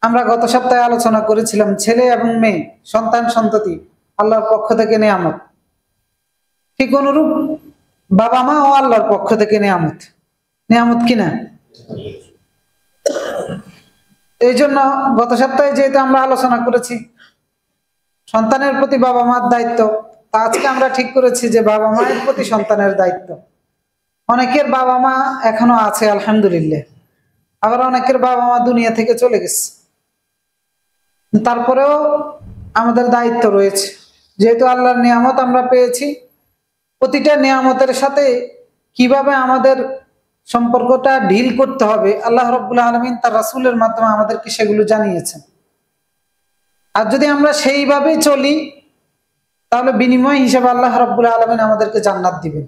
আমরা গত সপ্তাহে আলোচনা করেছিলাম ছেলে এবং মেয়ে সন্তান সন্ততি আল্লাহর পক্ষ থেকে নিয়ামত, ঠিক অনুরূপ বাবা মা ও আল্লাহর পক্ষ থেকে নিয়ামত। নিয়ামত কিনা? এই জন্য গত সপ্তাহে যেহেতু আমরা আলোচনা করেছি সন্তানের প্রতি বাবা মার দায়িত্ব, তা আজকে আমরা ঠিক করেছি যে বাবা মায়ের প্রতি সন্তানের দায়িত্ব। অনেকের বাবা মা এখনো আছে আলহামদুলিল্লাহ, আবার অনেকের বাবা মা দুনিয়া থেকে চলে গেছে, তারপরেও আমাদের দায়িত্ব রয়েছে। যেহেতু আল্লাহর নিয়ামত আমরা পেয়েছি, প্রতিটা নিয়ামতের সাথে কিভাবে আমাদের সম্পর্কটা ঢিল করতে হবে আল্লাহ রাব্বুল আলামিন তার রাসূলের মাধ্যমে আমাদেরকে সেগুলো জানিয়েছেন। আর যদি আমরা সেইভাবে চলি তাহলে বিনিময় হিসেবে আল্লাহ রাব্বুল আলামিন আমাদেরকে জান্নাত দিবেন।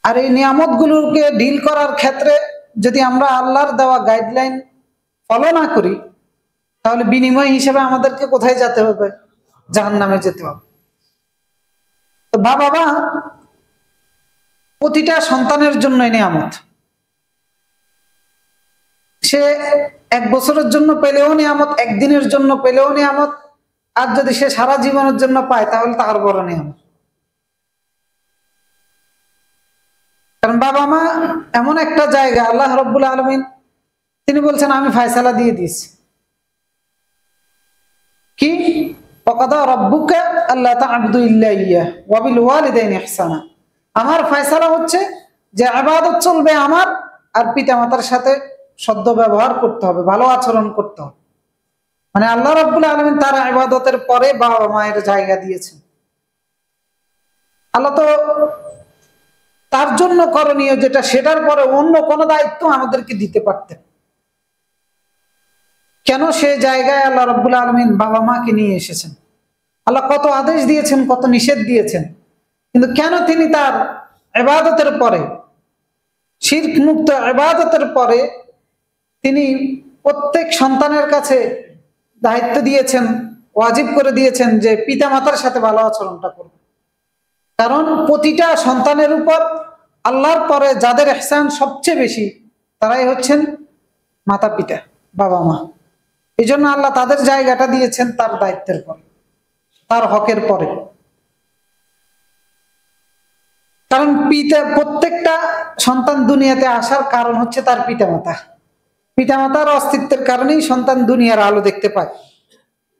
আর এই নিয়ামতগুলোকে ডিল করার ক্ষেত্রে যদি আমরা আল্লাহর দেওয়া গাইডলাইন ফলো না করি তাহলে বিনিময় হিসেবে আমাদেরকে কোথায় যেতে হবে? জাহান্নামে যেতে হবে। তো বাবা মা প্রতিটা সন্তানের জন্য নিয়ামত। সে 1 বছরের জন্য পেলেও নিয়ামত, একদিনের জন্য পেলেও নিয়ামত, আর যদি সে সারা জীবনের জন্য পায় তাহলে তার বড় নিয়ামত। কারণ বাবা মা এমন একটা জায়গা, আল্লাহ রাব্বুল আলামিন তিনি বলছেন আমি ফয়সালা দিয়ে দিয়েছি। কি? ওয়াকাদা রাব্বুকা আল্লা তা'বুদু ইল্লা ইয়্যাহু ওয়া বিল ওয়ালিদাইনি ইহসানা। আমার ফয়সালা হচ্ছে যে ইবাদত চলবে আমার, আর পিতামাতার সাথে সদ্য ব্যবহার করতে হবে, ভালো আচরণ করতে হবে। মানে আল্লাহ রাব্বুল আলামিন তার ইবাদতের পরে বাবা মায়ের জায়গা দিয়েছেন। আল্লাহ তো তার জন্য করণীয় যেটা সেটার পরে অন্য কোন দায়িত্ব আমাদেরকে দিতে পারতেন। কেন সে জায়গায় আল্লাহ রাব্বুল আলামিন বাবা মাকে নিয়ে এসেছেন? আল্লাহ কত আদেশ দিয়েছেন, কত নিষেধ দিয়েছেন, কিন্তু কেন তিনি তার ইবাদতের পরে, শিরক মুক্ত ইবাদতের পরে তিনি প্রত্যেক সন্তানের কাছে দায়িত্ব দিয়েছেন, ওয়াজিব করে দিয়েছেন যে পিতামাতার সাথে ভালো আচরণটা করবে? কারণ প্রতিটা সন্তানের উপর আল্লাহর পরে যাদের ইহসান সবচেয়ে বেশি তারাই হচ্ছেন মাতা পিতা, বাবা মা। এই জন্য আল্লাহ তাদের জায়গাটা দিয়েছেন তার দায়িত্বের পরে, তার হকের পরে। কারণ প্রত্যেকটা সন্তান দুনিয়াতে আসার কারণ হচ্ছে তার পিতামাতা। পিতামাতার অস্তিত্বের কারণেই সন্তান দুনিয়ার আলো দেখতে পায়।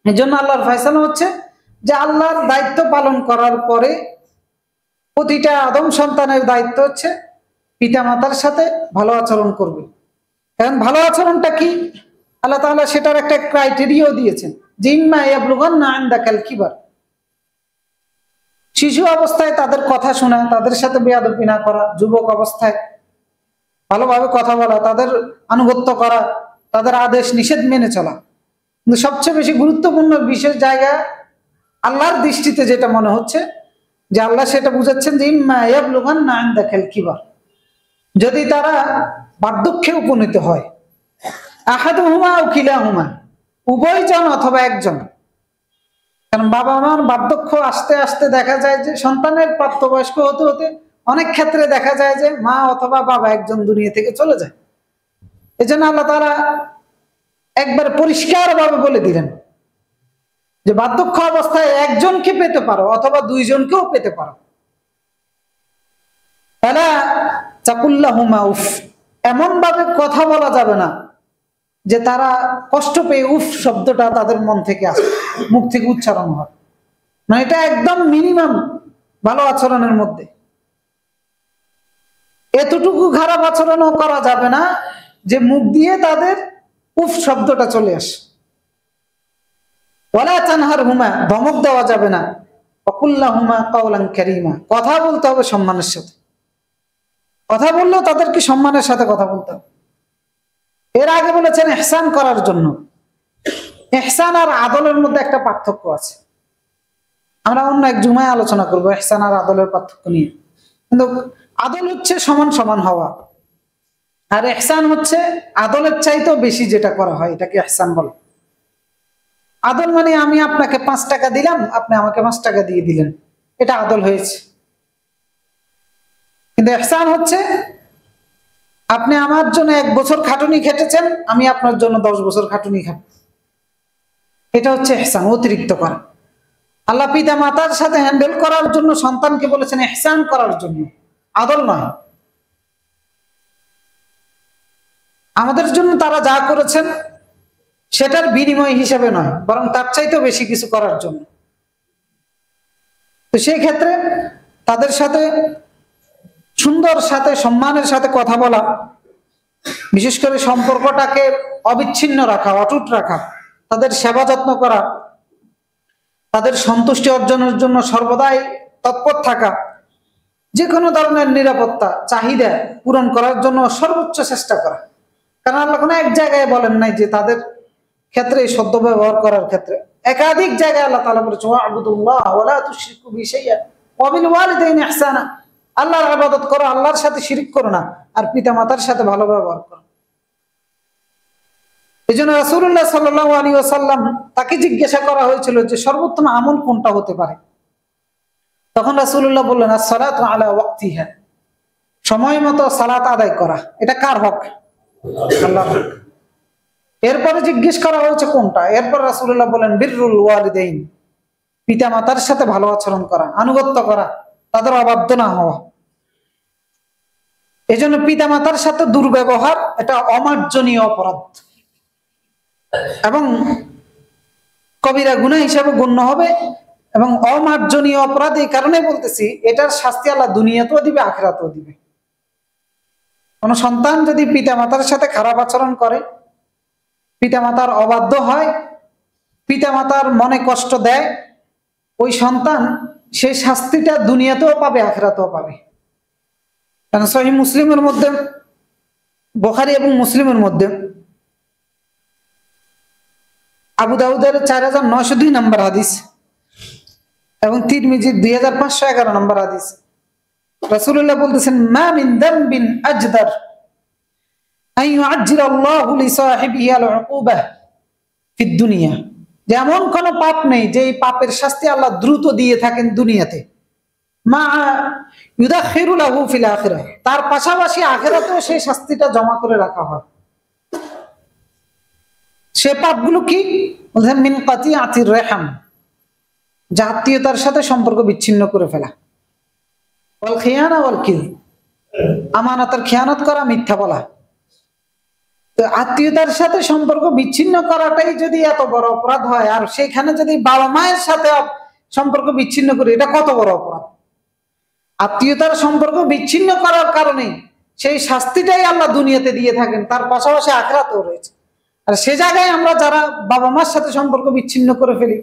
এই জন্য আল্লাহর ফয়সালা হচ্ছে যে আল্লাহর দায়িত্ব পালন করার পরে প্রতিটা আদম সন্তানের দায়িত্ব হচ্ছে পিতামাতার সাথে ভালো আচরণ করবে। কারণ ভালো আচরণটা কি? আল্লাহ তাআলা সেটার একটা ক্রাইটেরিয়াও দিয়েছেন যে ইম্মা ইয়াবলুগান্না ইনদাকাল কিবার। শিশু অবস্থায় তাদের কথা শোনা, তাদের সাথে বেয়াদবি না করা, যুবক অবস্থায় ভালোভাবে কথা বলা, তাদের আনুগত্য করা, তাদের আদেশ নিষেধ মেনে চলা। কিন্তু সবচেয়ে বেশি গুরুত্বপূর্ণ বিশেষ জায়গা আল্লাহর দৃষ্টিতে যেটা মনে হচ্ছে যে আল্লাহ সেটা বুঝাচ্ছেন যে ইম্মা ইয়াবলুগান্না ইনদাকাল কিবার, যদি তারা বার্ধক্যে উপনীত হয়, আহাদুহুমা আও কিলাহুমা, উভয়জন অথবা একজন। কারণ বাবা মার বার্ধক্য আস্তে আস্তে দেখা যায় যে সন্তানের প্রাপ্তবয়স্ক হতে হতে অনেক ক্ষেত্রে দেখা যায় যে মা অথবা বাবা একজন দুনিয়া থেকে চলে যায়। এই জন্য আল্লাহ তাআলা একবার পরিষ্কার ভাবে বলে দিলেন যে বার্ধক্য অবস্থায় একজনকে পেতে পারো অথবা দুইজনকেও পেতে পারো। ফালা তাকুল্লাহুমা উফ, এমন ভাবে কথা বলা যাবে না যে তারা কষ্ট পেয়ে উফ শব্দটা তাদের মন থেকে আসে, মুখ থেকে উচ্চারণ হয়। মানে এটা একদম মিনিমাম ভালো আচরণের মধ্যে। এতটুকু খারাপ আচরণও করা যাবে না যে মুখ দিয়ে তাদের উফ শব্দটা চলে আসে। ওয়ালা তানহারহুমা, ধমক দেওয়া যাবে না। ওয়াকুল্লাহুমা কাওলান কারীমা, কথা বলতে হবে সম্মানের সাথে। কথা বললেও তাদেরকে সম্মানের সাথে কথা বলতে হবে। এর আগে বলেছেন ইহসান করার জন্য। ইহসান আর আদলের মধ্যে একটা পার্থক্য আছে, আমরা অন্য এক জুমায় আলোচনা করব ইহসান আর আদলের পার্থক্য নিয়ে। কিন্তু আদল হচ্ছে সমান সমান হওয়া, আর ইহসান হচ্ছে আদলের চাইতেও বেশি যেটা করা হয় এটাকে ইহসান বলে। আদল মানে আমি আপনাকে 5 টাকা দিলাম, আপনি আমাকে 5 টাকা দিয়ে দিলেন, এটা আদল হয়েছে। কিন্তু ইহসান হচ্ছে আপনি আমার জন্য 1 বছর খাটুনি খেটেছেন, আমি আপনার জন্য 10 বছর খাটুনি খাব। এটা হচ্ছে ইহসান, অতিরিক্ত করা। আল্লাহ পিতা মাতার সাথে হ্যান্ডেল করার জন্য সন্তানকে বলেছেন ইহসান করার জন্য, আদল নয়। আমাদের জন্য তারা যা করেছেন সেটার বিনিময় হিসেবে নয়, বরং তার চাইতেও বেশি কিছু করার জন্য। তো সেই ক্ষেত্রে তাদের সাথে সুন্দর সাথে সম্মানের সাথে কথা বলা, বিশেষ করে সম্পর্কটাকে অবিচ্ছিন্ন রাখা, অটুট রাখা, তাদের সেবা যত্ন করা, তাদের সন্তুষ্টি অর্জনের জন্য সর্বদাই তৎপর থাকা, যে কোনো ধরনের নিরাপত্তা চাহিদা পূরণ করার জন্য সর্বোচ্চ চেষ্টা করা। কারণ আল্লাহ কোনো এক জায়গায় বলেন নাই যে তাদের ক্ষেত্রে সদ্য ব্যবহার করার ক্ষেত্রে, একাধিক জায়গায় আল্লাহ তাআলা বলেছেন ওয়া'বুদুল্লাহ ওয়া লা তুশরিকু বিহি শাইআন ওয়া বিল ওয়ালিদাইনি ইহসানা। আল্লাহর ইবাদত করো, আল্লাহর সাথে শিরিক করো না, আর পিতামাতার সাথে ভালো ব্যবহার করো। এজন্য রাসূলুল্লাহ সাল্লাল্লাহু আলাইহি ওয়াসাল্লাম তাকে জিজ্ঞাসা করা হয়েছিল যে সর্বোত্তম আমল কোনটা হতে পারে। তখন রাসূলুল্লাহ বললেন as-সালাতু আলা ওয়াক্তিহা, সময় মতো সালাত আদায় করা। এটা কার হক? আল্লাহর হক। এরপরে জিজ্ঞেস করা হয়েছে কোনটা, এরপর রাসূলুল্লাহ বলেন বিররুল ওয়ালিদাইন, পিতা মাতার সাথে ভালো আচরণ করা, আনুগত্য করা, তাদের অবাধ্য না হওয়া। এজন্য পিতা মাতার সাথে দুর্ব্যবহার এটা অমার্জনীয় অপরাধ এবং কবিরা গুনাহ হিসেবে গণ্য হবে, এবং অমার্জনীয় অপরাধ এই কারণে বলতেছি এটার শাস্তি আল্লাহ দুনিয়াতেও দিবে, আখিরাতেও দিবে। কোন সন্তান যদি পিতা মাতার সাথে খারাপ আচরণ করে, পিতামাতার অবাধ্য হয়, পিতামাতার মনে কষ্ট দেয়, ওই সন্তান সেই শাস্তিটা দুনিয়াতেও পাবে, আখিরাতেও পাবে। কারণ সহিহ মুসলিমের মধ্যে, বুখারী এবং মুসলিমের মধ্যে আবু দাউদের 4902 নম্বর হাদিস এবং তিরমিজির 2511 নম্বর হাদিস, রাসূলুল্লাহ বলতেছেন মা মিন যামবিন আজদার আন ইউআজ্জিল আল্লাহু লিসাহিবিহি আল-উকুবাহ ফিদ দুনিয়া। যেমন কোন পাপ নেই যে এই পাপের শাস্তি আল্লাহ দ্রুত দিয়ে থাকেন দুনিয়াতে, মা ইউদাখিরু লাহু ফিল আখিরাহ, তার পাশাপাশি আখিরাতেও সেই শাস্তিটা জমা করে রাখা হয়। সে পাপগুলো কি? বলছেন মিন কাতিআতির রাহম, আত্মীয়তার সাথে সম্পর্ক বিচ্ছিন্ন করে ফেলা, ওয়াল খিয়ানা ওয়াল কিযব, আমানতের খেয়ানত করা, মিথ্যা বলা। তো আত্মীয়তার সাথে সম্পর্ক বিচ্ছিন্ন করাটাই যদি এত বড় অপরাধ হয়, আর সেখানে যদি বাবা মায়ের সাথে সম্পর্ক বিচ্ছিন্ন করি, এটা কত বড় অপরাধ। আত্মীয়তার সম্পর্ক বিচ্ছিন্ন করার কারণে সেই শাস্তিটাই আল্লাহ দুনিয়াতে দিয়ে থাকেন, তার পাশাপাশি আখিরাতেও রয়েছে। আর সে জায়গায় আমরা যারা বাবা মার সাথে সম্পর্ক বিচ্ছিন্ন করে ফেলি,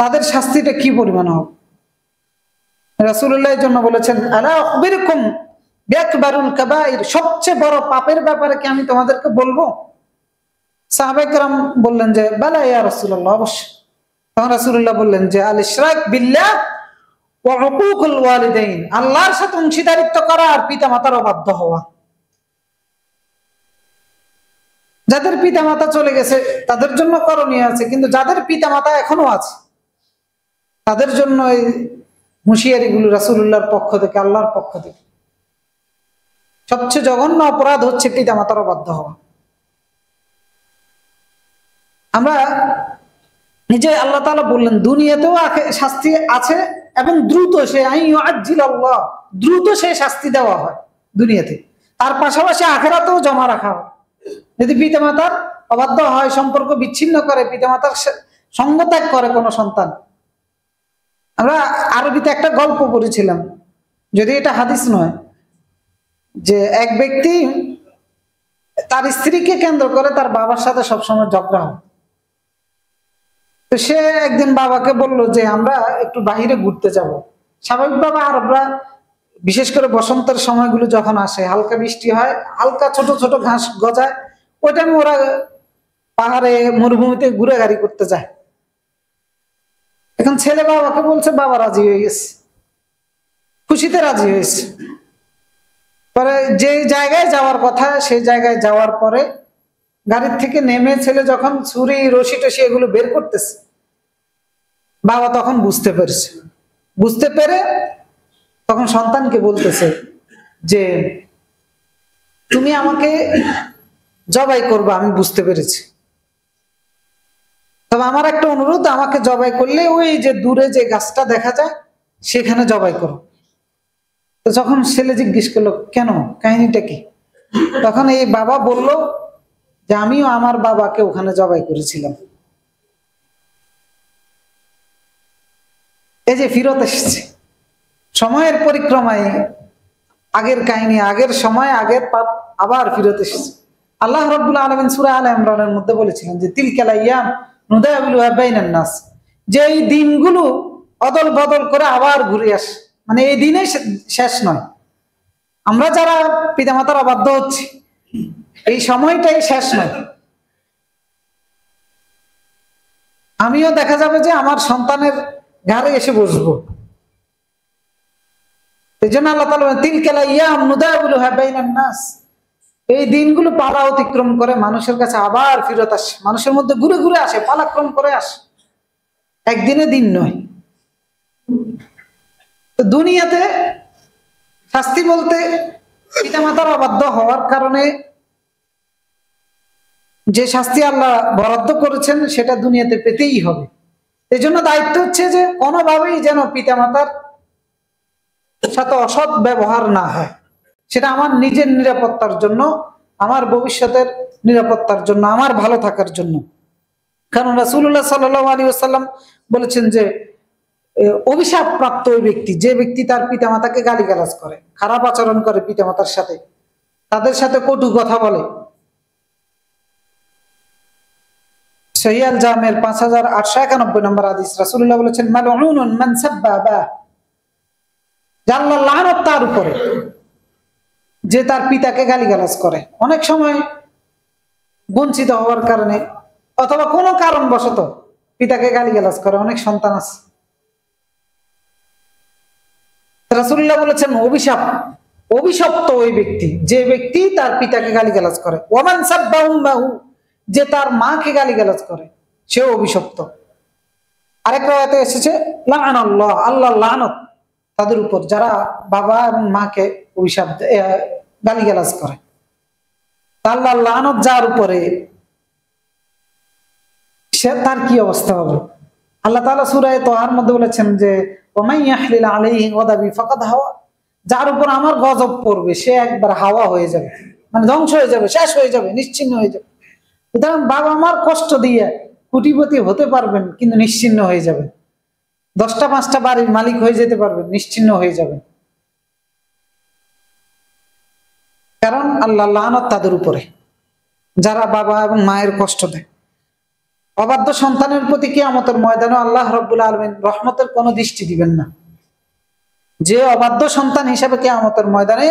তাদের শাস্তিটা কি পরিমাণ হবে। রাসূলুল্লাহ এর জন্য বলেছেন আলা আখবিরকুম বিআকবারুল কাবাইর, সবচেয়ে বড় পাপের ব্যাপারে কি আমি তোমাদেরকে বলবো? সাহাবায়ে কেরাম বললেন যে বালা ইয়া রাসূলুল্লাহ, অবশ্যই। তখন রাসূলুল্লাহ বললেন যে আল ইশরাক বিল্লাহ ওয়া উকুকুল ওয়ালিদাইন, আল্লাহর সাথে অংশীদারিত্ব করা আর পিতামাতার অবাধ্য হওয়া। যাদের পিতামাতা চলে গেছে তাদের জন্য করণীয় আছে, কিন্তু যাদের পিতামাতা এখনো আছে তাদের জন্য এই হুঁশিয়ারিগুলো রাসূলুল্লাহর পক্ষ থেকে, আল্লাহর পক্ষ থেকে। সবচেয়ে জঘন্য অপরাধ হচ্ছে পিতামাতার অবাধ্য হওয়া। আমরা নিজে আল্লাহ তাআলা বললেন দুনিয়াতেও শাস্তি আছে এবং দ্রুত, সে আইয়ুআজ্জিল আল্লাহ, দ্রুত সে শাস্তি দেওয়া হয় দুনিয়াতে, তার পাশাপাশি আখিরাতেও জমা রাখা হয়। যদি পিতামাতার অবাধ্য হয়, সম্পর্ক বিচ্ছিন্ন করে, পিতামাতার সঙ্গ ত্যাগ করে কোনো সন্তান। আমরা আরবিতে একটা গল্প পড়েছিলাম, যদি এটা হাদিস নয়, যে এক ব্যক্তি তার স্ত্রীকে কেন্দ্র করে তার বাবার সাথে সবসময় ঝগড়া হয়। তো সে একদিন বাবাকে বলল যে আমরা একটু বাহিরে ঘুরতে যাব। স্বাভাবিকভাবে আরবরা বিশেষ করে বসন্তের সময়গুলো যখন আসে, হালকা বৃষ্টি হয়, হালকা ছোট ছোট ঘাস গজায়, ওই টাইমে ওরা পাহাড়ে মরুভূমিতে ঘুরে গাড়ি করতে যায়। এখন ছেলে বাবাকে বলছে, বাবা রাজি হয়ে গেছে, খুশিতে রাজি হয়েছে। পরে যে জায়গায় যাওয়ার কথা সেই জায়গায় যাওয়ার পরে গাড়ির থেকে নেমে ছেলে যখন ছুরি রশি টসি এগুলো বের করতেছে, বাবা তখন বুঝতে পেরেছে। বুঝতে পেরে তখন সন্তানকে বলতেছে যে তুমি আমাকে জবাই করবে, আমি বুঝতে পেরেছি, তবে আমার একটা অনুরোধ, আমাকে জবাই করলে ওই যে দূরে যে গাছটা দেখা যায় সেখানে জবাই করো। তো যখন ছেলে জিজ্ঞেস করলো কেন, কাহিনীটা কি, তখন এই বাবা বলল যে আমিও আমার বাবাকে ওখানে জবাই করেছিলাম। এই যে ফিরত এসেছে সময়ের পরিক্রমায়, আগের কাহিনী, আগের সময়, আগের পাপ আবার ফিরত এসেছে। আল্লাহ রাব্বুল আলামিন সূরা আলে ইমরানের মধ্যে বলেছিলেন যে তিলকাল আইয়াম নুদাবিলুহা বাইনান নাস, যে এই দিনগুলো অদল বদল করে আবার ঘুরে আসে, মানে এই দিনে শেষ নয়। আমরা যারা পিতামাতার অবাধ্য হচ্ছি এই সময়টাই শেষ নয়। আমিও দেখা যাবে যে আমার সন্তানের ঘরে এসে বসবো। এই জন্য আল্লাহ তাআলা তিলকাল আইয়াম নুদাবিলুহা বাইনান নাস, এই দিনগুলো পালা অতিক্রম করে মানুষের কাছে আবার ফিরত আসে, মানুষের মধ্যে ঘুরে ঘুরে আসে, পালাক্রম করে আসে, একদিনে দিন নয়। তো দুনিয়াতে শাস্তি বলতে পিতামাতার অবাধ্য হওয়ার কারণে যে শাস্তি আল্লাহ বরাদ্দ করেছেন সেটা দুনিয়াতে পেতেই হবে। এই জন্য দায়িত্ব হচ্ছে যে কোনোভাবেই যেন পিতামাতার সাথে অসৎ ব্যবহার না হয়, সেটা আমার নিজের নিরাপত্তার জন্য, আমার ভবিষ্যতের নিরাপত্তার জন্য, আমার ভালো থাকার জন্য। কারণ রাসূলুল্লাহ সাল্লাল্লাহু আলাইহি ওয়াসাল্লাম বলেছেন যে অভিশাপ প্রাপ্ত ওই ব্যক্তি, যে ব্যক্তি তার পিতামাতাকে গালিগালাজ করে, খারাপ আচরণ করে পিতামাতার সাথে, তাদের সাথে কটু কথা বলে। সহিহ আল জামের 5891 নম্বর হাদিস, রাসূলুল্লাহ বলেছেন মালউনুন মান সাব্বা আবা, আল্লাহর লানত তার উপরে যে তার পিতাকে গালিগালাজ করে। অনেক সময় বঞ্চিত হওয়ার কারণে অথবা কোনো কারণবশত পিতাকে গালিগালাজ করে অনেক সন্তান আছে। রাসূলুল্লাহ বলেছেন অভিশপ্ত ওই ব্যক্তি, যে ব্যক্তি তার পিতাকে গালিগালাজ করে। ওয়ামান সাব্বা উম্মাহু, যে তার মাকে গালিগালাজ করে সেও অভিশপ্ত। আরেক রায়াতে এসেছে লাআনাল্লাহ, আল্লাহর লানত তাদের উপর যারা বাবা এবং মাকে অভিশাপ গালিগালাজ করে। আল্লাহর লানত যার উপরে, সে তার কি অবস্থা হবে। আল্লাহ তাআলা সূরা তাহার মধ্যে বলেছেন যে ওমাই ইয়াহলিল আলাইহি গাদাবি ফাকাদ হাওয়া, যার উপর আমার গজব পড়বে সে একবার হাওয়া হয়ে যাবে, মানে ধ্বংস হয়ে যাবে, শেষ হয়ে যাবে, নিশ্চিহ্ন হয়ে যাবে। সুতরাং বাবা মার কষ্ট দিয়ে কোটিপতি হতে পারবেন কিন্তু নিশ্চিহ্ন হয়ে যাবেন, 10টা 5টা বাড়ির মালিক হয়ে যেতে পারবেন, নিশ্চিহ্ন হয়ে যাবেন। কারণ আল্লাহ লানত তাদের উপরে যারা বাবা এবং মায়ের কষ্ট দেয়। অবাধ্য সন্তানের প্রতি কিয়ামতের ময়দানে আল্লাহ রাব্বুল আলামিন রহমতের কোনো দৃষ্টি দিবেন না। যে অবাধ্য সন্তান হিসেবে কিয়ামতের ময়দানে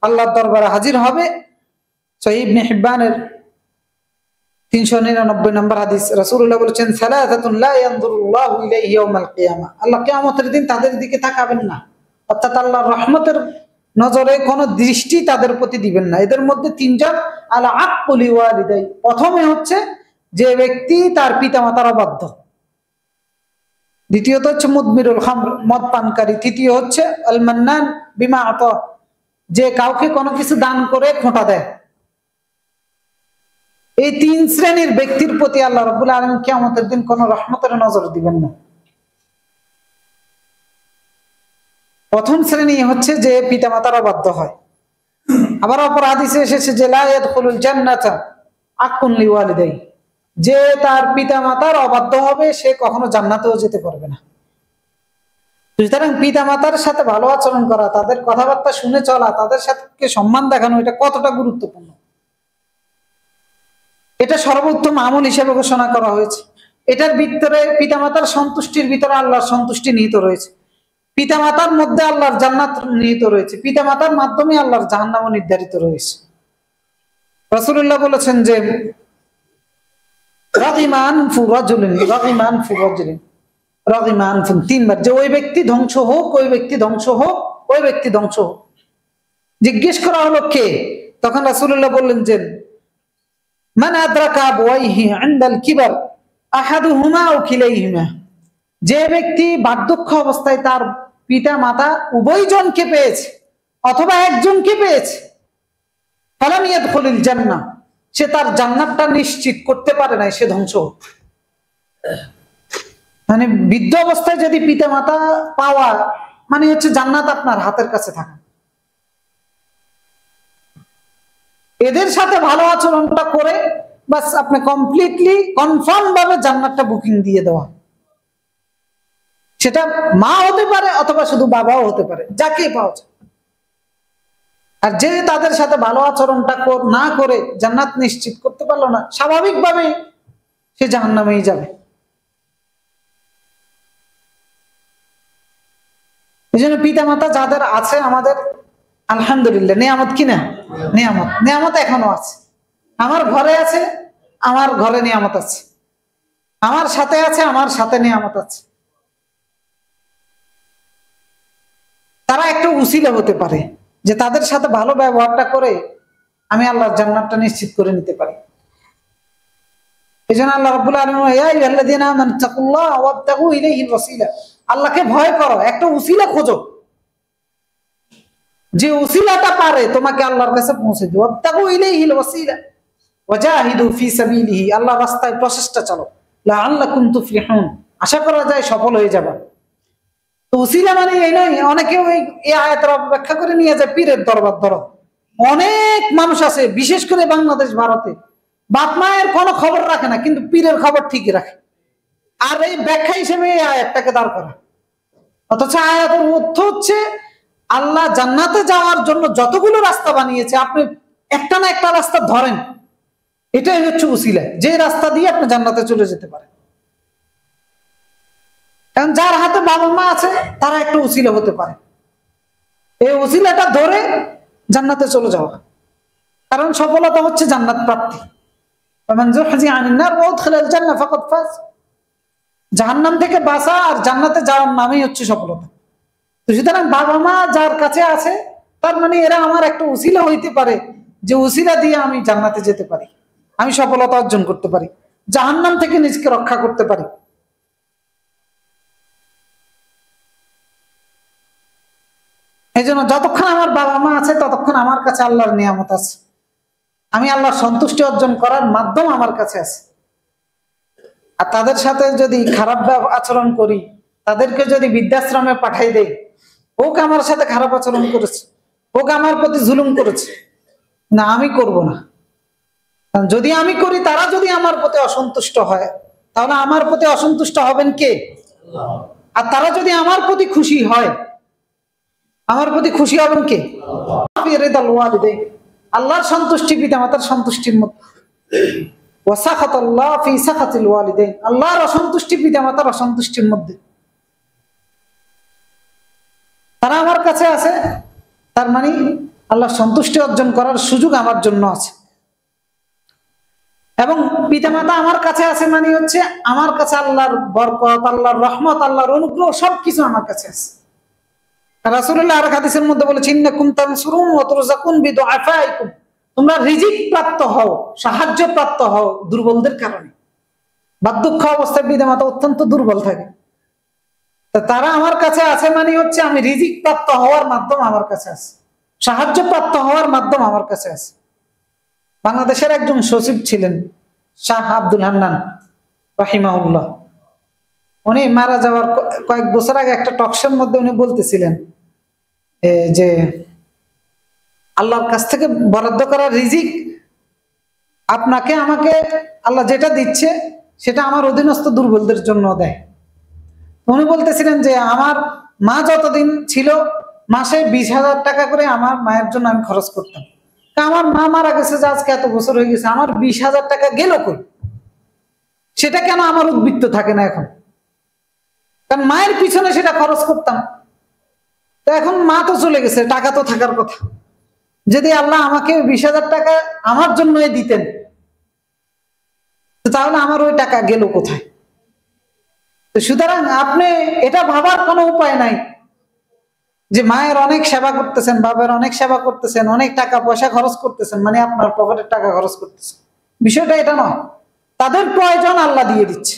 আল্লাহর দরবারে হাজির হবে, সহিহ ইবনে হিব্বানের 399 নম্বর হাদিস, রাসূলুল্লাহ বলেছেন সালাসাতুন লা ইয়ানজুরুল্লাহু ইলাইহি ইয়াউমাল কিয়ামা, আল্লাহ কিয়ামতের দিন তাদের দিকে তাকাবেন না, অর্থাৎ আল্লাহর রহমতের নজরে কোনো দৃষ্টি তাদের প্রতি দিবেন না। এদের মধ্যে 3 জন, আল আক্কুলি ওয়ালিদাই, প্রথমে হচ্ছে যে ব্যক্তি তার পিতামাতার অবাধ্য, দ্বিতীয়ত হচ্ছে মুদমিরুল খামর, মদ পানকারী, তৃতীয় হচ্ছে আল মান্নান বিমা আতা, যে কাউকে কোনো কিছু দান করে খোঁটা দেয়। এই 3 শ্রেণীর ব্যক্তির প্রতি আল্লাহ রাব্বুল আলামিন কিয়ামতের দিন কোন রহমতের নজর দিবেন না। প্রথম শ্রেণী হচ্ছে যে পিতামাতার অবাধ্য হয়। আবার অপর হাদিসে এসেছে যে লা ইয়াদখুলুল জান্নাতা আকুন লিওয়ালিদাই, যে তার পিতামাতার অবাধ্য হবে সে কখনো জান্নাতেও যেতে পারবে না। সুতরাং পিতামাতার সাথে ভালো আচরণ করা, তাদের কথাবার্তা শুনে চলা, তাদের সাথে সম্মান দেখানো, এটা কতটা গুরুত্বপূর্ণ, এটা সর্বোত্তম আমল হিসেবে ঘোষণা করা হয়েছে। এটার ভিতরে পিতামাতার সন্তুষ্টির ভিতরে আল্লাহর সন্তুষ্টি নিহিত রয়েছে, পিতামাতার মধ্যে আল্লাহর জান্নাত নিহিত রয়েছে, পিতামাতার মাধ্যমে আল্লাহর জাহান্নামও নির্ধারিত রয়েছে। রাসূলুল্লাহ বলেছেন যে রাগিমান ফু রাজুলিন, রাগিমান ফু রাজুলিন, রাগিমান ফু, 3 বার, যে ওই ব্যক্তি ধ্বংস হোক, ওই ব্যক্তি ধ্বংস হোক, ওই ব্যক্তি ধ্বংস হোক। জিজ্ঞেস করা হলো কে, তখন রাসূলুল্লাহ বললেন যে মান আদরাকা আবওয়াইহি ইনদাল কিবার আহাদুহুমা আও কিলাইহিমা, যে ব্যক্তি বার্ধক্য অবস্থায় তার পিতা মাতা উভয়জনকে পেয়েছে অথবা একজনকে পেয়েছে। ফালাম ইয়াদখুলুল জান্নাহ, সে তার জান্নাতটা নিশ্চিত করতে পারে নাই, সে ধ্বংস। মানে বৃদ্ধ অবস্থায় যদি পিতা মাতা পাওয়া মানে হচ্ছে জান্নাত আপনার হাতের কাছে থাকা। এদের সাথে ভালো আচরণটা করে বাস আপনি কমপ্লিটলি কনফার্ম ভাবে জান্নাতটা বুকিং দিয়ে দেওয়া। সেটা মা হতে পারে অথবা শুধু বাবাও হতে পারে, যাকে পাওয়া যায়। আর যে তাদের সাথে ভালো আচরণটা না করে জান্নাত নিশ্চিত করতে পারলো না, স্বাভাবিকভাবে সে জাহান্নামেই যাবে। এই জন্য পিতা মাতা যাদের আছে আমাদের আলহামদুলিল্লাহ, নিয়ামত কিনা? নিয়ামত, নিয়ামত এখনো আছে। আমার ঘরে আছে, আমার ঘরে নিয়ামত আছে। আমার সাথে আছে, আমার সাথে নিয়ামত আছে। তারা একটু উসিলা হতে পারে যে তাদের সাথে ভালো ব্যবহারটা করে আমি আল্লাহর জান্নাতটা নিশ্চিত করে নিতে পারি। এই জন্য আল্লাহ রাব্বুল আলামিন ইয়া আইয়ুহাল্লাযীনা আমানু তাকুল্লাহ ওয়াবতাগু ইলাইহিল ওয়াসিলা, আল্লাহকে ভয় করো, একটা উসিলা খোঁজো, যে উসিলাটা পারে তোমাকে আল্লাহর কাছে পৌঁছে দিও। ওয়াবতাগু ইলাইহিল ওয়াসিলা ওয়াজাহিদু ফি সাবিলিহি, আল্লাহর রাস্তায় প্রচেষ্টা চালাও, লাআল্লাকুম তুফলিহুন, আশা করা যায় সফল হয়ে যাবে। তো উসিলা মানে এই নয়, অনেকে এই আয়াতের ব্যাখ্যা করে নিয়ে যায় পীরের দরবার। ধরো অনেক মানুষ আছে বিশেষ করে বাংলাদেশ ভারতে বাপ মায়ের কোনো খবর রাখে না, কিন্তু পীরের খবর ঠিকই রাখে, আর এই ব্যাখ্যা হিসেবে এই আয়াতটাকে দাঁড় করা। অথচ আয়াতের অর্থ হচ্ছে আল্লাহ জান্নাতে যাওয়ার জন্য যতগুলো রাস্তা বানিয়েছে আপনি একটা না একটা রাস্তা ধরেন, এটাই হচ্ছে উসিলা, যে রাস্তা দিয়ে আপনি জান্নাতে চলে যেতে পারেন। কারণ যার হাতে বাবা মা আছে তারা একটা উসিলা হতে পারে, এই উসিলাটা ধরে জান্নাতে চলে যাওয়া। কারণ সফলতা হচ্ছে জান্নাত প্রাপ্তি। জাহান্নাম থেকে বাঁচা আর জান্নাতে যাওয়ার নামই হচ্ছে সফলতা। তো সুতরাং বাবা মা যার কাছে আছে তার মানে এরা আমার একটা উসিলা হইতে পারে, যে উসিলা দিয়ে আমি জান্নাতে যেতে পারি, আমি সফলতা অর্জন করতে পারি, জাহান্নাম থেকে নিজকে রক্ষা করতে পারি। এই জন্য যতক্ষণ আমার বাবা মা আছে ততক্ষণ আমার কাছে আল্লাহর নিয়ামত আছে, আমি আল্লাহর সন্তুষ্টি অর্জন করার মাধ্যম আমার কাছে আছে। আর তাদের সাথে যদি খারাপ আচরণ করি, তাদেরকে যদি বৃদ্ধাশ্রমে পাঠাই দেই, ওকে আমার সাথে খারাপ আচরণ করেছে, ওকে আমার প্রতি জুলুম করেছে, না আমি করব না। কারণ যদি আমি করি, তারা যদি আমার প্রতি অসন্তুষ্ট হয়, তাহলে আমার প্রতি অসন্তুষ্ট হবেন কে? আর তারা যদি আমার প্রতি খুশি হয়, আমার প্রতি খুশি হবেন কে? আল্লাহর সন্তুষ্টি পিতা মাতার সন্তুষ্টির মধ্যে, আল্লাহর অসন্তুষ্টি পিতা মাতার অসন্তুষ্টির মধ্যে। তারা আমার কাছে আছে, তার মানে আল্লাহর সন্তুষ্টি অর্জন করার সুযোগ আমার জন্য আছে। এবং পিতামাতা আমার কাছে আছে মানে হচ্ছে আমার কাছে আল্লাহর বরকত, আল্লাহর রহমত, আল্লাহর অনুগ্রহ সবকিছু আমার কাছে আছে। রাসূলুল্লাহ আর হাদিসের মধ্যে বলেছেন, ইন্নাকুম তানসুরুন ওয়া তুরযাকুন বিদুআফাইকুম, তোমরা রিজিক প্রাপ্ত হও, সাহায্য প্রাপ্ত হও দুর্বলদের কারণে। বার্ধক্য অবস্থায় পিতামাতা অত্যন্ত দুর্বল থাকে, তারা আমার কাছে আছে মানে হচ্ছে আমি রিজিক প্রাপ্ত হওয়ার মাধ্যম আমার কাছে আছে, সাহায্য প্রাপ্ত হওয়ার মাধ্যম আমার কাছে আছে। বাংলাদেশের একজন সচিব ছিলেন শাহ আব্দুল হান্নান রাহিমাহুল্লাহ। উনি মারা যাওয়ার কয়েক বছর আগে একটা টকশোর মধ্যে উনি বলতেছিলেন যে আল্লাহর কাছ থেকে বরাদ্দ করা রিজিক আপনাকে আমাকে আল্লাহ যেটা দিচ্ছে সেটা আমার অধীনস্থ দুর্বলদের জন্য দেয়। উনি বলতেছিলেন যে আমার মা যতদিন ছিল মাসে 20,000 টাকা করে আমার মায়ের জন্য আমি খরচ করতাম। আমার মা মারা গেছে যে আজকে এত বছর হয়ে গেছে, আমার 20,000 টাকা গেল কই? সেটা কেন আমার উদ্বৃত্ত থাকে না এখন? কারণ মায়ের পিছনে সেটা খরচ করতাম, তো এখন মা তো চলে গেছে, টাকা তো থাকার কথা। যদি আল্লাহ আমাকে 20,000 টাকা আমার জন্য দিতেন, তাহলে আমার ওই টাকা গেল কোথায়? সুতরাং আপনি এটা ভাবার কোনো উপায় নাই যে মায়ের অনেক সেবা করতেছেন, বাবার অনেক সেবা করতেছেন, অনেক টাকা পয়সা খরচ করতেছেন মানে আপনার পকেটের টাকা খরচ করতেছেন। বিষয়টা এটা নয়, তাদের প্রয়োজন আল্লাহ দিয়ে দিচ্ছে,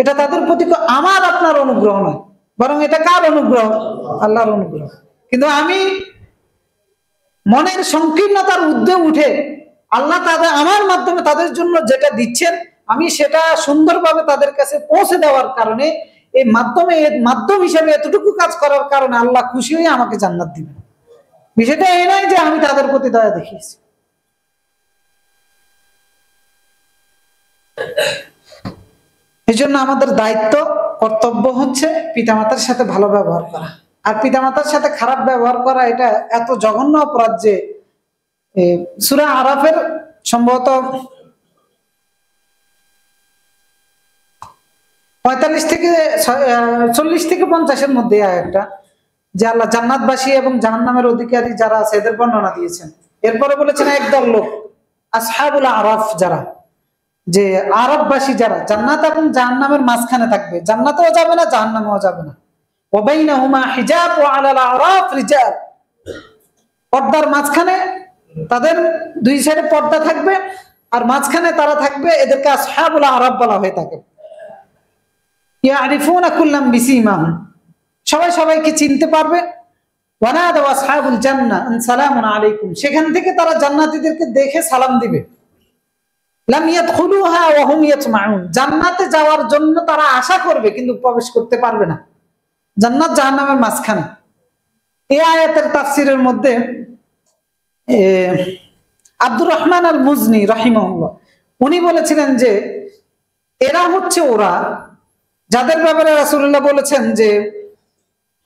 এটা তাদের প্রতি আমার আপনার অনুগ্রহ নয়, বরং এটা কার অনুগ্রহ? আল্লাহর অনুগ্রহ। কিন্তু আমি মনের সংকীর্ণতার ঊর্ধ্বে উঠে আল্লাহ তাদের আমার মাধ্যমে তাদের জন্য যেটা দিচ্ছেন আমি সেটা সুন্দরভাবে তাদের কাছে পৌঁছে দেওয়ার কারণে এই মাধ্যম হিসেবে এতটুকু কাজ করার কারণে আল্লাহ খুশি হয়ে আমাকে জান্নাত দিবেন। বিষয়টা এই নয় যে আমি তাদের প্রতি দয়া দেখিয়েছি। এই জন্য আমাদের দায়িত্ব কর্তব্য হচ্ছে পিতামাতার সাথে ভালো ব্যবহার করা। আর পিতামাতার সাথে খারাপ ব্যবহার করা এটা এত জঘন্য অপরাধ যে সূরা আরাফের সম্ভবত 45 থেকে 40 থেকে 50-এর মধ্যে আয়াতটা, যে আল্লাহ জান্নাতবাসী এবং জাহান্নামের অধিকারী যারা আছে এদের বর্ণনা দিয়েছেন। এরপরে বলেছেন একদল লোক আসহাবুল আরাফ, যারা যে আরববাসী যারা জান্নাত এবং জাহান্নামের মাঝখানে থাকবে, জান্নাতেও যাবে না জাহান্নামেও যাবে না। ওয়া বাইনাহুমা হিজাব ওয়া আলাল আরাফ রিজাল, পর্দার মাঝখানে তাদের দুই সাইডে পর্দা থাকবে আর মাঝখানে তারা থাকবে, এদেরকে আসহাবুল আরাফ বলা হয়ে থাকে। ইয়ারিফুনা কুল্লাম বিসিমাহুম, সবাই সবাইকে চিনতে পারবে। ওয়ানাদা আসহাবুল জান্নাহ আন সালামুন আলাইকুম, সেখান থেকে তারা জান্নাতীদেরকে দেখে সালাম দিবে। লাম ইয়াদখুলুহা ওয়া হুম ইয়াতমাউন, জান্নাতে যাওয়ার জন্য তারা আশা করবে কিন্তু প্রবেশ করতে পারবে না। জান্নাত জাহান্নামের মাঝখানে। এই আয়াতের তাফসীরের মধ্যে আব্দুর রহমান আল মুজনি রাহিমাহুল্লাহ উনি বলেছিলেন যে এরা হচ্ছে ওরা যাদের ব্যাপারে রাসূলুল্লাহ বলেছেন যে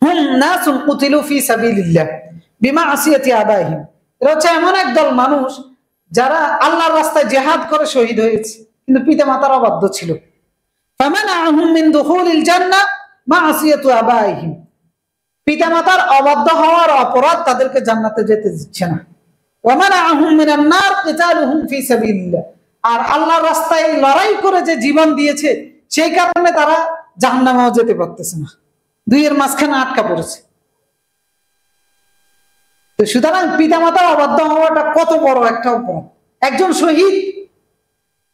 হুম নাসুন কুতিলু ফি সাবিলিল্লাহ বিমা আসিয়াতি আবাইহিম, এরা হচ্ছে এমন একদল মানুষ যারা আল্লাহর রাস্তায় জিহাদ করে শহীদ হয়েছে কিন্তু পিতামাতার অবাধ্য ছিল। ফামানাহুম মিন দুখুলিল জান্নাহ মা আসিয়াতু আবাইহিম, পিতামাতার অবাধ্য হওয়ার অপরাধ তাদেরকে জান্নাতে যেতে দিচ্ছে না। ওয়া মানাহুম মিনান নার কিতালুহুম ফি সাবিলিল্লাহ, আর আল্লাহর রাস্তায় লড়াই করে যে জীবন দিয়েছে সেই কারণে তারা জাহান্নামেও যেতে পারতেছে না, দুইয়ের মাঝখানে আটকা পড়েছে। তো সুতরাং পিতামাতার অবাধ্য হওয়াটা কত বড় একটা অপরাধ, একজন শহীদ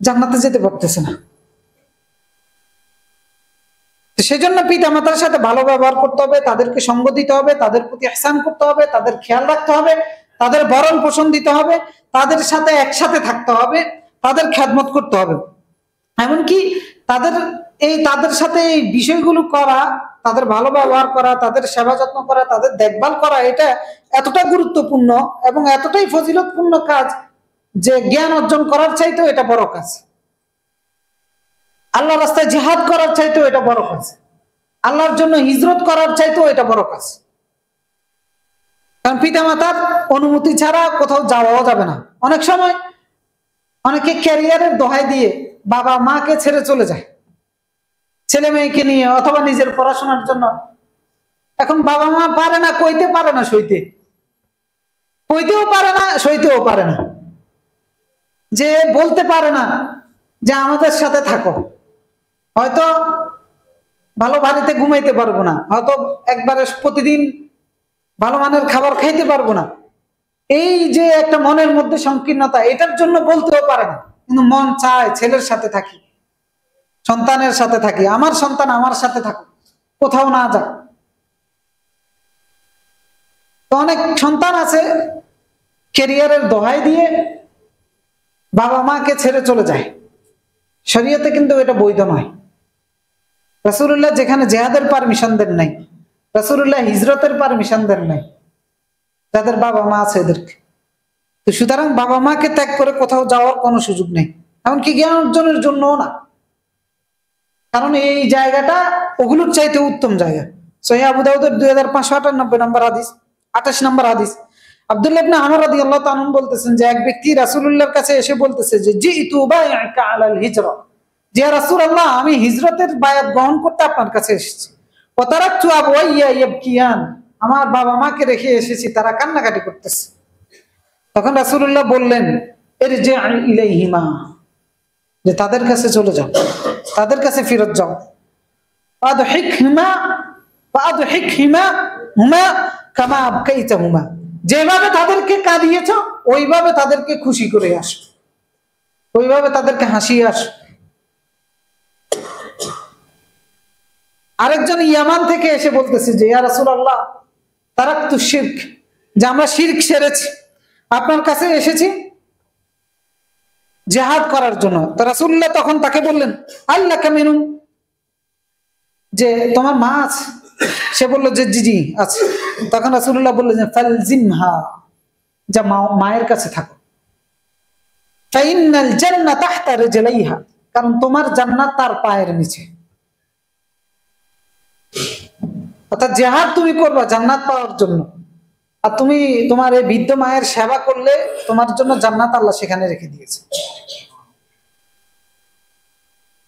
জান্নাতে যেতে পারতেছে না। সেজন্য পিতামাতার সাথে ভালো ব্যবহার করতে হবে, তাদেরকে সঙ্গ দিতে হবে, তাদের প্রতি ইহসান করতে হবে, তাদের খেয়াল রাখতে হবে, তাদের ভরণ পোষণ দিতে হবে, তাদের সাথে একসাথে থাকতে হবে, তাদের খেদমত করতে হবে। এমনকি তাদের সাথে এই বিষয়গুলো করা, তাদের ভালো ব্যবহার করা, তাদের সেবা যত্ন করা, তাদের দেখভাল করা, এটা এতটা গুরুত্বপূর্ণ এবং এতটাই ফজিলতপূর্ণ কাজ যে জ্ঞান অর্জন করার চাইতেও এটা বড় কাজ, আল্লাহর রাস্তায় জিহাদ করার চাইতেও এটা বড় কাজ, আল্লাহর জন্য হিজরত করার চাইতেও এটা বড় কাজ। কারণ পিতামাতার অনুমতি ছাড়া কোথাও যাওয়াও যাবে না। অনেক সময় অনেকে ক্যারিয়ারের দোহাই দিয়ে বাবা মাকে ছেড়ে চলে যায় ছেলে মেয়েকে নিয়ে অথবা নিজের পড়াশোনার জন্য। এখন বাবা মা পারে না, কইতেও পারে না সইতেও পারে না, যে বলতে পারে না যে আমাদের সাথে থাকো, হয়তো ভালো বাড়িতে ঘুমাইতে পারবো না, হয়তো একবারে প্রতিদিন ভালো মানের খাবার খাইতে পারবো না, এই যে একটা মনের মধ্যে সংকীর্ণতা, এটার জন্য বলতেও পারে না, কিন্তু মন চায় ছেলের সাথে থাকি, সন্তানের সাথে থাকি, আমার সন্তান আমার সাথে থাকুক, কোথাও না যাক। তো অনেক সন্তান আছে ক্যারিয়ারের দোহাই দিয়ে বাবা মাকে ছেড়ে চলে যায়, শরীয়তে কিন্তু এটা বৈধ নয়। রাসূলুল্লাহ যেখানে জিহাদের পারমিশন দেন নাই, রাসূলুল্লাহ হিজরতের পারমিশন দেন নাই যাদের বাবা মা আছে এদেরকে। তো সুতরাং বাবা মাকে ত্যাগ করে কোথাও যাওয়ার কোনো সুযোগ নেই, এমনকি জ্ঞান অর্জনের জন্যও না, কারণ এই জায়গাটা ওগুলোর চাইতে উত্তম জায়গা। সহিহ আবু দাউদের 2598 নম্বর হাদিস, 28 নম্বর হাদিস, আব্দুল্লাহ ইবনে আমর রাদিয়াল্লাহু তাআলা বলতেছেন যে এক ব্যক্তি রাসূলুল্লাহর কাছে এসে বলতেছে যে জিতু বাইআকা আলাল হিজরা, যে রাসূলুল্লাহ আমি হিজরতের বায়াত গ্রহণ করতে আপনার কাছে এসেছি। ওয়া তারাকতু আবওয়াইয়া ইয়াবকিয়ান, আমার বাবা মাকে রেখে এসেছি, তারা কান্নাকাটি করতেছে। তখন রাসূলুল্লাহ বললেন ইরজি ইলাইহিমা, যে তাদের কাছে চলে যাও, তাদের কাছে ফিরত যাও। আদহিকহিমা হুমা কামা আবকাইতাহুমা, যেভাবে তাদেরকে কাঁদিয়েছো ওইভাবে তাদেরকে খুশি করে আসো, ওইভাবে তাদেরকে হাসিয়ে আসো। আরেকজন ইয়ামান থেকে এসে বলতেছে যে ইয়া রাসূলুল্লাহ তারাকতু শিরক, যে আমরা শিরক ছেড়েছি, আপনার কাছে এসেছি জিহাদ করার জন্য। তো রাসূলুল্লাহ তখন তাকে বললেন, আল্লাহ কামিনুম, যে তোমার মা আছে? সে বলল যে জি জি আছে। তখন রাসূলুল্লাহ বললেন যে ফালজিমহা, যা মায়ের কাছে থাকো। ফাইনাল জান্নাত তাহতা রিজলাইহা, কারণ তোমার জান্নাত তার পায়ের নিচে। অর্থাৎ জিহাদ তুমি করবা জান্নাত পাওয়ার জন্য, আর তুমি তোমার এই বৃদ্ধ মায়ের সেবা করলে তোমার জন্য জান্নাত আল্লাহ সেখানে রেখে দিয়েছে।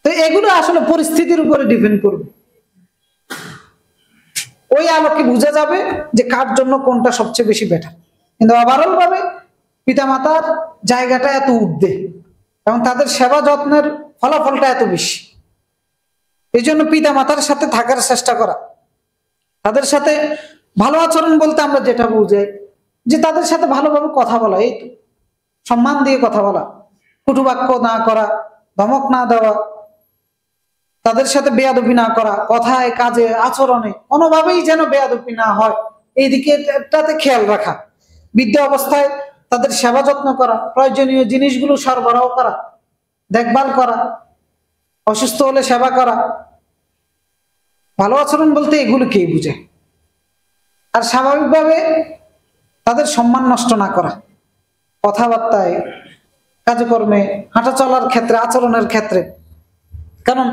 তো এগুলো আসলে পরিস্থিতির উপরে ডিপেন্ড করবে, ওই আলোকে বোঝা যাবে যে কার জন্য কোনটা সবচেয়ে বেশি বেটার। কিন্তু ওভারঅল ভাবে পিতামাতার জায়গাটা এত ঊর্ধ্বে এবং তাদের সেবা যত্নের ফলাফলটা এত বেশি। এই জন্য পিতামাতার সাথে থাকার চেষ্টা করা, তাদের সাথে ভালো আচরণ বলতে আমরা যেটা বুঝাই যে তাদের সাথে ভালোভাবে কথা বলা, এই তো সম্মান দিয়ে কথা বলা, কটুবাক্য না করা, ধমক না দেওয়া, তাদের সাথে বেয়াদবি না করা, কথায় কাজে আচরণে কোনোভাবেই যেন বেয়াদবি না হয় এইদিকেটাতে খেয়াল রাখা, বৃদ্ধ অবস্থায় তাদের সেবা যত্ন করা, প্রয়োজনীয় জিনিসগুলো সরবরাহ করা, দেখভাল করা, অসুস্থ হলে সেবা করা। ভালো আচরণ বলতে এগুলোকেই বুঝে। আর স্বাভাবিকভাবে তাদের সম্মান নষ্ট না করা, কথাবার্তায়, কাজকর্মে, হাঁটা চলার ক্ষেত্রে, আচরণের ক্ষেত্রে। কারণ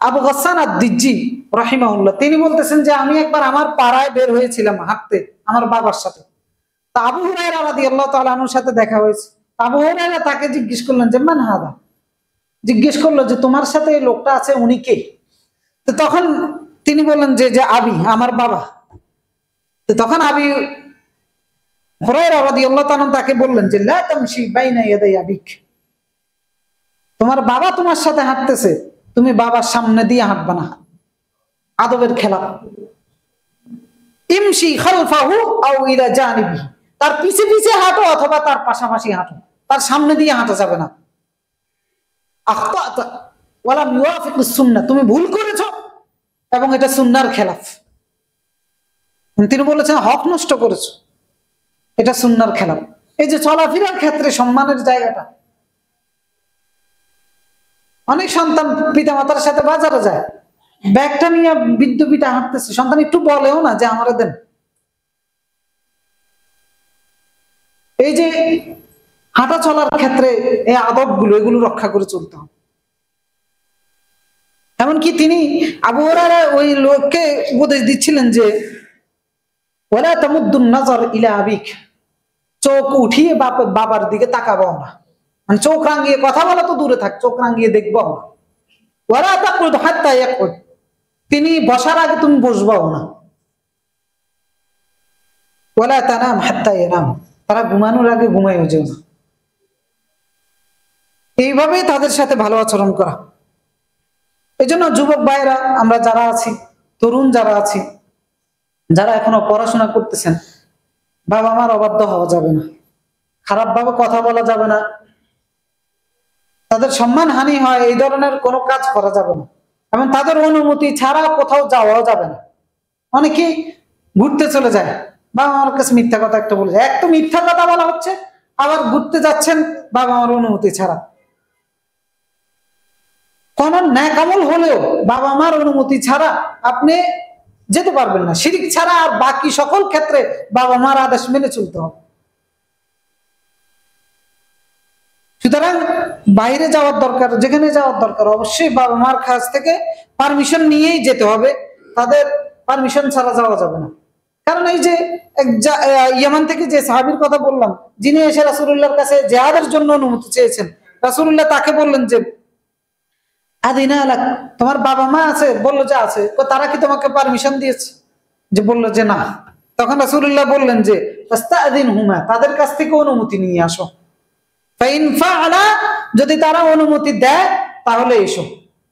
আবু গাসসান আদ-দিজ্জি রাহিমাহুল্লাহ তিনি বলতেছেন যে আমি একবার আমার পাড়ায় বের হয়েছিলাম হাঁটতে আমার বাবার সাথে। তা আবু হুরায়রা রাদিয়াল্লাহু তাআলা আনহুর সাথে দেখা হয়েছে। আবু হুরায়রা তাকে জিজ্ঞেস করলেন যে মান হাদা, জিজ্ঞেস করলো যে তোমার সাথে এই লোকটা আছে উনি কে? তো তখন তিনি বললেন যে যে আবি, আমার বাবা। তো তখন আবি হুরায়রা রাদিয়াল্লাহু তাআলা তাকে বললেন যে লা তামশি বাইনা ইয়াদাই আবিক, তোমার বাবা তোমার সাথে হাঁটতেছে, তুমি বাবার সামনে দিয়ে হাঁটবা না, আদবের খেলা। ইমশি খালফাহু আও ইলা জানিবি, তার পিছে পিছে হাঁটো অথবা তার পাশাপাশি হাঁটো, তার সামনে দিয়ে হাঁটা যাবে না। আখতাতা ওয়ালাম ইউয়াফিকুস সুন্নাহ, তুমি ভুল করেছো এবং এটা সুন্নাহর খেলাফ। তিনি বলেছেন হক নষ্ট করেছো, এটা সুন্নাহর খেলাফ। এই যে চলাফেরার ক্ষেত্রে সম্মানের জায়গাটা, অনেক সন্তান পিতামাতার সাথে বাজারে যায়, ব্যাগটা নিয়ে বিদ্যুপিটা হাঁটতেছে, সন্তান একটু বলেও না যে আমারে দেন। এই যে হাঁটা চলার ক্ষেত্রে এই আদবগুলো, এগুলো রক্ষা করে চলতে হবে। এমনকি তিনি আবু হুরায়রা ওই লোককে উপদেশ দিচ্ছিলেন যে ওয়ালা তামুদ্দুন নাজর ইলা আবিক, চোখ উঠিয়ে বাবার দিকে তাকাবো না, মানে চোখ রাঙিয়ে কথা বলা তো দূরে থাক, চোখ রাঙিয়ে দেখবো না। ওয়ালা তাকুদ হাত্তা ইয়াকুদ, তিনি বসার আগে তুমি বসবাও না। ওয়ালা তানাম হাত্তা ইয়ানাম, তারা ঘুমানোর আগে ঘুমাইও যেও না। এইভাবেই তাদের সাথে ভালো আচরণ করা। এই জন্য যুবক ভাইরা আমরা যারা আছি, তরুণ যারা আছি, যারা এখনো পড়াশোনা করতেছেন, বাবা মার অবাধ্য হওয়া যাবে না, খারাপ ভাবে কথা বলা যাবে না, তাদের সম্মান হানি হয় এই ধরনের কোনো কাজ করা যাবে না, এবং তাদের অনুমতি ছাড়া কোথাও যাওয়াও যাবে না। অনেকেই ঘুরতে চলে যায়, বাবা মার কাছে মিথ্যা কথা একটা বলে যায়, এক তো মিথ্যা কথা বলা হচ্ছে, আবার ঘুরতে যাচ্ছেন বাবা মার অনুমতি ছাড়া। কোন ন্যাক আমল হলেও বাবা মার অনুমতি ছাড়া আপনি যেতে পারবেন না, শিরিক ছাড়া। আর বাকি সকল ক্ষেত্রে বাবা মার আদেশ মেনে চলতে হবে। সুতরাং বাইরে যাওয়ার দরকার, যেখানে যাওয়ার দরকার অবশ্যই বাবা মার কাছ থেকে পারমিশন নিয়েই যেতে হবে, তাদের পারমিশন ছাড়া যাওয়া যাবে না। কারণ এই যে ইয়ামান থেকে যে সাহাবীর কথা বললাম, যিনি এসে রাসূলুল্লাহর কাছে জিহাদের জন্য অনুমতি চেয়েছেন, রাসূলুল্লাহ তাকে বললেন যে আদিনা আলাক, তোমার বাবা মা আছে? বললো যে আছে। তারা কি তোমাকে পারমিশন দিয়েছে? যে বললো যে না। তখন রাসূলুল্লাহ বললেন যে ফাস্তাদিনহুমা, তাদের কাছ থেকে অনুমতি নিয়ে আসো। ফাইন ফাআলা, যদি তারা অনুমতি দেয় তাহলে এসো,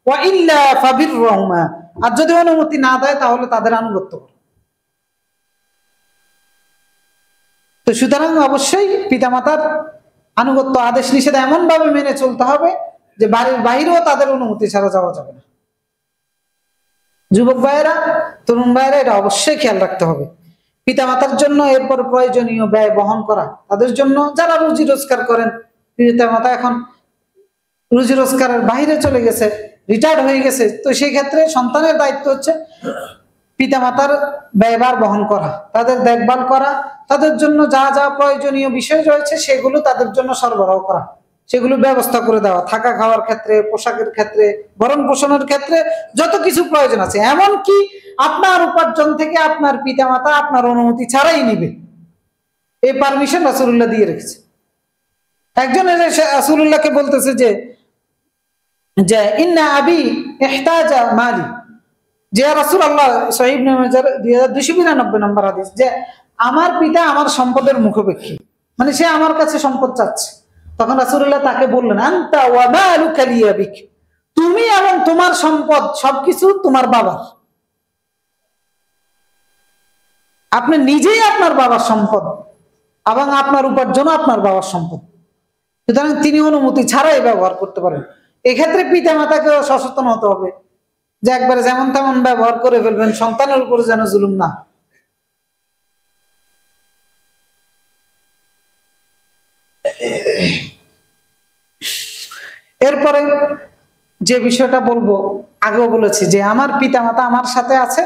ওয়া ইল্লা ফাবিরহুমা, আর যদি অনুমতি না দেয় তাহলে তাদের আনুগত্য করো। তো সুতরাং অবশ্যই পিতামাতার আনুগত্য, আদেশ নিষেধ এমন ভাবে মেনে চলতে হবে যে বাড়ির বাইরেও তাদের অনুমতি ছাড়া যাওয়া যাবে না। যুবক ভাইয়েরা, তরুণ ভাইয়েরা, এটা অবশ্যই খেয়াল রাখতে হবে। পিতামাতার জন্য এরপর প্রয়োজনীয় ব্যয় বহন করা, তাদের জন্য যারা রুজি রোজগার করেন, পিতামাতা এখন রুজি রোজগারের বাইরে চলে গেছে, রিটায়ার্ড হয়ে গেছে, তো সেই ক্ষেত্রে সন্তানের দায়িত্ব হচ্ছে পিতামাতার ব্যয়ভার বহন করা, তাদের দেখভাল করা, তাদের জন্য যা যা প্রয়োজনীয় বিষয় রয়েছে সেগুলো তাদের জন্য সরবরাহ করা, সেগুলো ব্যবস্থা করে দেওয়া, থাকা খাওয়ার ক্ষেত্রে, পোশাকের ক্ষেত্রে, ভরণ পোষণের ক্ষেত্রে যত কিছু প্রয়োজন আছে, এমনকি আপনার উপার্জন থেকে আপনার পিতামাতা আপনার অনুমতি ছাড়াই নিবে, এই পারমিশন রাসূলুল্লাহ দিয়ে রেখেছে। একজন রাসূলুল্লাহকে বলতেছে যে ইন্না আবি ইহতাজা মালি, যে রাসূলুল্লাহ সহিহ ইবনে মাজাহ 2292 নম্বর হাদিস, যে আমার পিতা আমার সম্পদের মুখাপেক্ষী, মানে সে আমার কাছে সম্পদ চাচ্ছে। তখন রাসূলুল্লাহ তাকে বললেন, আনতা ওয়া মালুকা লিয়াবিক, তুমি এবং তোমার সম্পদ সবকিছু তোমার বাবার, আপনি নিজেই আপনার বাবার সম্পদ এবং আপনার উপার্জন আপনার বাবার সম্পদ, সুতরাং তিনি অনুমতি ছাড়াই ব্যবহার করতে পারেন। এক্ষেত্রে পিতা মাতাকেও সচেতন হতে হবে যে একবারে যেমন তেমন ব্যবহার করে ফেলবেন, সন্তানের উপরে যেন জুলুম না। এরপরে যে বিষয়টা বলবো, আগেও বলেছি যে আমার পিতামাতা আমার সাথে আছে,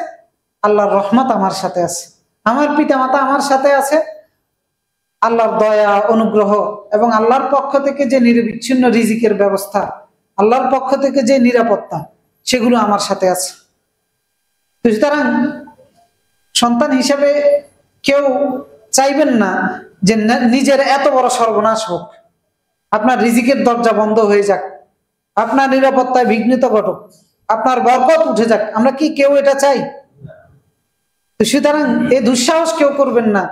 আল্লাহর রহমত আমার সাথে আছে, আমার পিতামাতা আমার সাথে আছে, আল্লাহর দয়া অনুগ্রহ এবং আল্লাহর পক্ষ থেকে যে নিরবিচ্ছিন্ন রিজিকের ব্যবস্থা, আল্লাহর পক্ষ থেকে যে নিরাপত্তা, সেগুলো আমার সাথে আছে। সুতরাং সন্তান হিসেবে কেউ চাইবেন না যে নিজের এত বড় সর্বনাশ হোক, আপনার রিজিকের দরজা বন্ধ হয়ে যাক, আপনার নিরাপত্তায় বিঘ্নিত ঘটুক, আপনার বরকত উঠে যাক। আমরা কি কেউ এটা চাই? সুতরাং এই দুঃসাহস কেউ করবেন না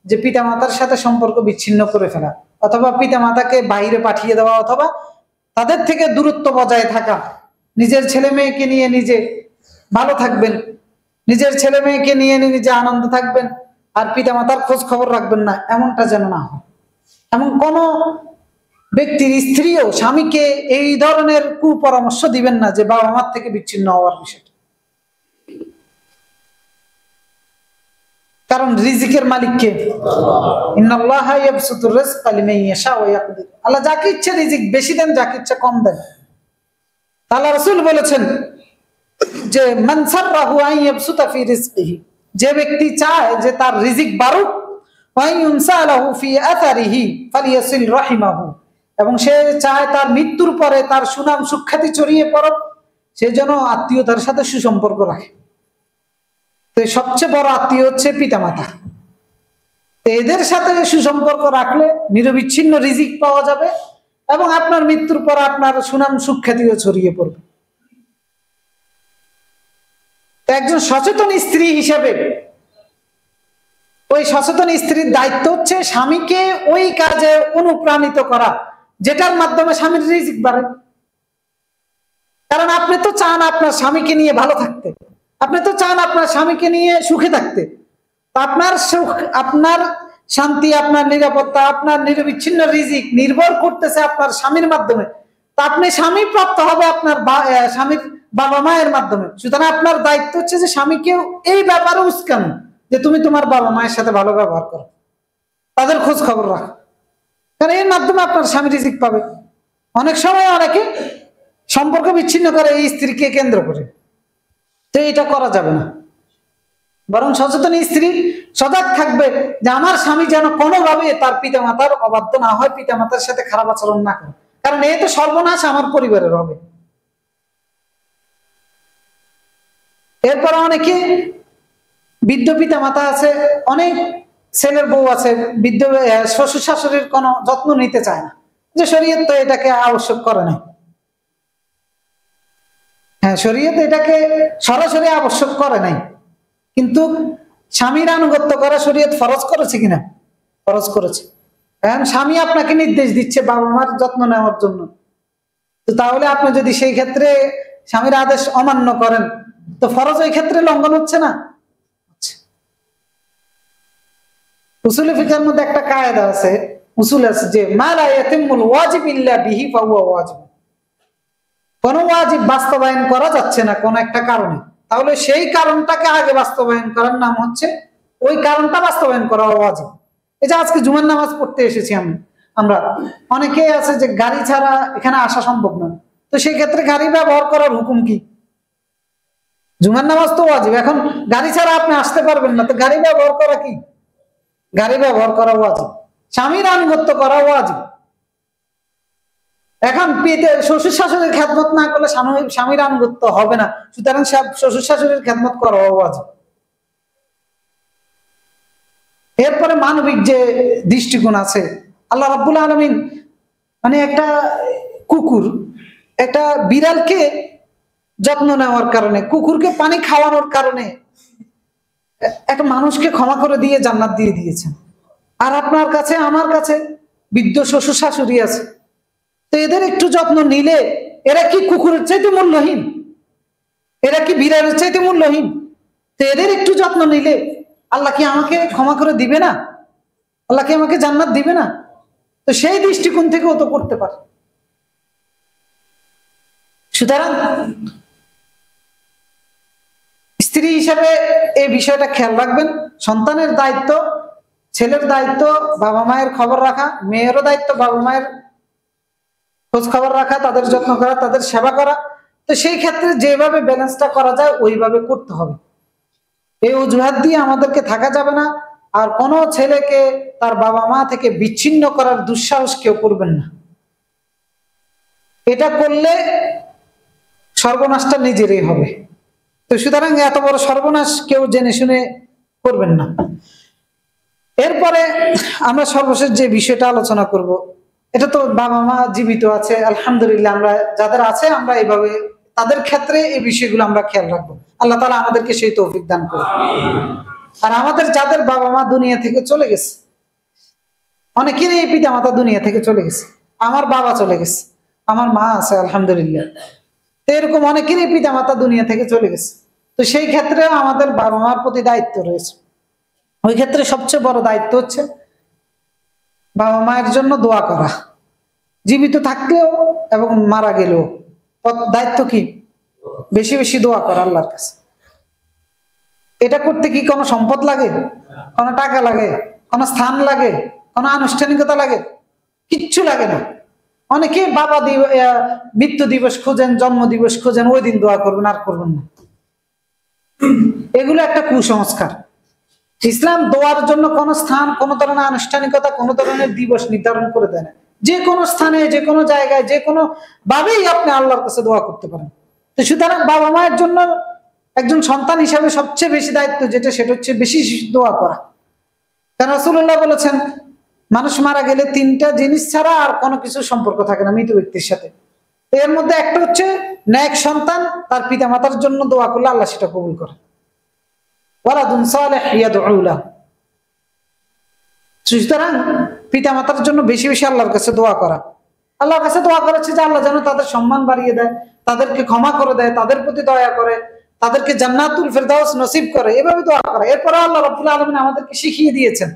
যে পিতামাতার সাথে সম্পর্ক বিচ্ছিন্ন করে ফেলা, অথবা পিতামাতাকে বাইরে পাঠিয়ে দেওয়া, অথবা তাদের থেকে দূরত্ব বজায় থাকা। নিজের ছেলে মেয়েকে নিয়ে নিজে ভালো থাকবেন, নিজের ছেলে মেয়েকে নিয়ে নিজে আনন্দ থাকবেন, আর পিতামাতার খোঁজ খবর রাখবেন না, এমনটা যেন না হয়। এমন কোন ব্যক্তির স্ত্রীও স্বামীকে এই ধরনের কুপরামর্শ দিবেন না যে বাবা মার থেকে বিচ্ছিন্ন হওয়ার বিষয়টা। কারণ রিজিকের মালিক কে? ইন্নাল্লাহা ইয়াবসুতুর রিজকা লিমান ইয়াশা ওয়া ইয়াকদির, আল্লাহ যাকে ইচ্ছা রিজিক বেশি দেন, যাকে ইচ্ছা কম দেন। আল্লাহ রাসূল বলেছেন যে মান সাররাহু আন ইয়াবসুতা ফি রিজকিহি, যে ব্যক্তি চায় যে তার রিজিক বাড়ুক, ওয়া ইউনসালাহু ফি আথারিহি ফালিয়াসিল রাহিমাহু, এবং সে চায় তার মৃত্যুর পরে তার সুনাম সুখ্যাতি ছড়িয়ে পড়ুক, সে যেন আত্মীয়তার সাথে সুসম্পর্ক রাখে। তো সবচেয়ে বড় আত্মীয় হচ্ছে পিতামাতা, এদের সাথে সুসম্পর্ক রাখলে নিরবিচ্ছিন্ন রিজিক পাওয়া যাবে এবং আপনার মৃত্যুর পর আপনার সুনাম সুখ্যাতিও ছড়িয়ে পড়বে। একজন সচেতন স্ত্রী হিসেবে ওই সচেতন স্ত্রীর দায়িত্ব হচ্ছে স্বামীকে ওই কাজে অনুপ্রাণিত করা যেটার মাধ্যমে স্বামীর রিজিক বাড়ে। কারণ আপনি তো চান আপনার স্বামীকে নিয়ে ভালো থাকতে, আপনি তো চান আপনার স্বামীকে নিয়ে সুখে থাকতে, আপনার সুখ, আপনার শান্তি, আপনার নিরাপত্তা, আপনার নিরবিচ্ছিন্ন রিজিক নির্ভর করতেছে আপনার স্বামীর মাধ্যমে। তা আপনি স্বামী প্রাপ্ত হবে আপনার স্বামীর বাবা মায়ের মাধ্যমে। সুতরাং আপনার দায়িত্ব হচ্ছে যে স্বামীকেও এই ব্যাপারে উস্কানো, যে তুমি তোমার বাবা মায়ের সাথে ভালো ব্যবহার করো, তাদের খোঁজ খবর রাখো, কারণ এর মাধ্যমে আপনার স্বামী রিজিক পাবে। অনেক সময় অনেকে সম্পর্ক বিচ্ছিন্ন করে এই স্ত্রীকে কেন্দ্র করে, তো এটা করা যাবে না। বরং সচেতন স্ত্রী সজাগ থাকবে যে আমার স্বামী যেন কোনোভাবে তার পিতামাতার অবাধ্য না হয়, পিতামাতার সাথে খারাপ আচরণ না করে, কারণ এই তো সর্বনাশ আমার পরিবারের হবে। এরপর অনেকে বৃদ্ধ পিতামাতা আছে, অনেক ছেলের বউ আছে, বৃদ্ধ শ্বশুর শাশুড়ির কোনো যত্ন নিতে চায় না, যে শরীয়ত তো এটাকে আবশ্যক করে না। হ্যাঁ, শরীয়ত এটাকে সরাসরি আবশ্যক করে নাই, কিন্তু স্বামীর আনুগত্য করা শরীয়ত ফরজ করেছে কিনা? ফরজ করেছে। এখন স্বামী আপনাকে নির্দেশ দিচ্ছে বাবা মার যত্ন নেওয়ার জন্য, তো তাহলে আপনি যদি সেই ক্ষেত্রে স্বামীর আদেশ অমান্য করেন, তো ফরজ ওই ক্ষেত্রে লঙ্ঘন হচ্ছে না? উসুল ফিকহের মধ্যে একটা কায়দা আছে, উসুল আছে যে মা লা ইয়াতিমুল ওয়াজিব ইল্লা বিহি ফাহুয়া ওয়াজিব, কোন ওয়াজিব বাস্তবায়ন করা যাচ্ছে না কোন একটা কারণে, তাহলে সেই কারণটাকে আগে বাস্তবায়ন করার নাম হচ্ছে ওই কারণটা বাস্তবায়ন করা ওয়াজিব। এই যে আজকে জুমার নামাজ পড়তে এসেছি আমরা অনেকেই আছে যে গাড়ি ছাড়া এখানে আসা সম্ভব নয়, তো সেই ক্ষেত্রে গাড়ি ব্যবহার করার হুকুম কি? জুমার নামাজ তো ওয়াজিব, এখন গাড়ি ছাড়া আপনি আসতে পারবেন না, তো গাড়ি ব্যবহার করা কি? গাড়ি ব্যবহার করা ওয়াজিব। স্বামীর আনুগত্য করা ওয়াজিব। এখন শ্বশুর শাশুড়ির খেদমত না করলে স্বামীর আনুগত্য হবে না, সুতরাং শ্বশুর শাশুড়ির খেদমত করা ওয়াজিব। এরপরে মানবিক যে দৃষ্টিকোণ আছে, আল্লাহ রাব্বুল আলামিন মানে একটা কুকুর, একটা বিড়ালকে যত্ন নেওয়ার কারণে, কুকুরকে পানি খাওয়ানোর কারণে একটা মানুষকে ক্ষমা করে দিয়ে জান্নাত দিয়ে দিয়েছেন। আর আপনার কাছে আমার কাছে বৃদ্ধ শ্বশুর শাশুড়ি আছে, তো এদের একটু যত্ন নিলে এরা কি কুকুরের চাইতে মূল্যহীন? এরা কি বিড়ালের চাইতে মূল্যহীন? তো এদের একটু যত্ন নিলে আল্লাহ কি আমাকে ক্ষমা করে দিবে না? আল্লাহ কি আমাকে জান্নাত দিবে না? তো সেই দৃষ্টিকোণ থেকেও তো করতে পারে। সুতরাং স্ত্রী হিসাবে এই বিষয়টা খেয়াল রাখবেন। সন্তানের দায়িত্ব, ছেলের দায়িত্ব বাবা মায়ের খবর রাখা, মেয়েরও দায়িত্ব বাবা মায়ের খোঁজ খবর রাখা, তাদের যত্ন করা, তাদের সেবা করা। তো সেই ক্ষেত্রে যেভাবে ব্যালেন্সটা করা যায় ওইভাবে করতে হবে। এই অজুহাত দিয়ে আমাদেরকে থাকা যাবে না। আর কোনো ছেলেকে তার বাবা মা থেকে বিচ্ছিন্ন করার দুঃসাহস কেউ করবেন না। এটা করলে সর্বনাশটা নিজেরই হবে। তো সুতরাং এত বড় সর্বনাশ কেউ জেনে শুনে করবেন না। এরপরে আমরা সর্বশেষ যে বিষয়টা আলোচনা করব, এটা তো বাবা মা জীবিত আছে আলহামদুলিল্লাহ, আমরা যাদের আছে আমরা এইভাবে তাদের ক্ষেত্রে এই বিষয়গুলো আমরা খেয়াল রাখবো। আল্লাহ তাআলা আমাদেরকে সেই তৌফিক দান করুন। আর আমাদের যাদের বাবা মা দুনিয়া থেকে চলে গেছে, অনেকেরই এই পিতা মাতা দুনিয়া থেকে চলে গেছে, আমার বাবা চলে গেছে, আমার মা আছে আলহামদুলিল্লাহ, তো এরকম অনেকেরই পিতা মাতা দুনিয়া থেকে চলে গেছে। তো সেই ক্ষেত্রে আমাদের বাবা মার প্রতি দায়িত্ব রয়েছে। ওই ক্ষেত্রে সবচেয়ে বড় দায়িত্ব হচ্ছে বাবা মায়ের জন্য দোয়া করা, জীবিত থাকলেও এবং মারা গেলেও। দায়িত্ব কি? বেশি বেশি দোয়া করা আল্লাহর কাছে। এটা করতে কি কোনো সম্পদ লাগে, কোনো টাকা লাগে, কোনো স্থান লাগে, কোনো আনুষ্ঠানিকতা লাগে? কিচ্ছু লাগে না। অনেকে বাবা মৃত্যু দিবস খোঁজেন, জন্ম দিবস খোঁজেন, ওই দিন দোয়া করবেন আর করবেন না। এগুলো একটা কুসংস্কার। ইসলাম দোয়ার জন্য কোন স্থান, কোন ধরনের আনুষ্ঠানিকতা, কোন ধরনের দিবস নির্ধারণ করে দেয় না। যে কোনো স্থানে, যে কোনো জায়গায়, যে কোনো ভাবেই আপনি আল্লাহর কাছে দোয়া করতে পারেন। তো সুতরাং বাবা মায়ের জন্য একজন সন্তান হিসাবে সবচেয়ে বেশি দায়িত্ব যেটা, সেটা হচ্ছে বেশি দোয়া করা। কারণ রাসূলুল্লাহ বলেছেন, মানুষ মারা গেলে তিনটা জিনিস ছাড়া আর কোনো কিছু সম্পর্ক থাকে না মৃত ব্যক্তির সাথে। এর মধ্যে একটা হচ্ছে নেক সন্তান, তার পিতা মাতার জন্য দোয়া করলে আল্লাহ সেটা কবুল করে। ওয়ালাদুন সালিহ ইয়াদউ লাহু। সুতরাং পিতা মাতার জন্য বেশি বেশি আল্লাহর কাছে দোয়া করা। আল্লাহর কাছে দোয়া করা হচ্ছে যে আল্লাহ যেন তাদের সম্মান বাড়িয়ে দেয়, তাদেরকে ক্ষমা করে দেয়, তাদের প্রতি দয়া করে, তাদেরকে জান্নাতুল ফেরদাউস নসিব করে, এভাবে দোয়া করা। এরপরে আল্লাহ রাব্বুল আলামিন আমাদেরকে শিখিয়ে দিয়েছেন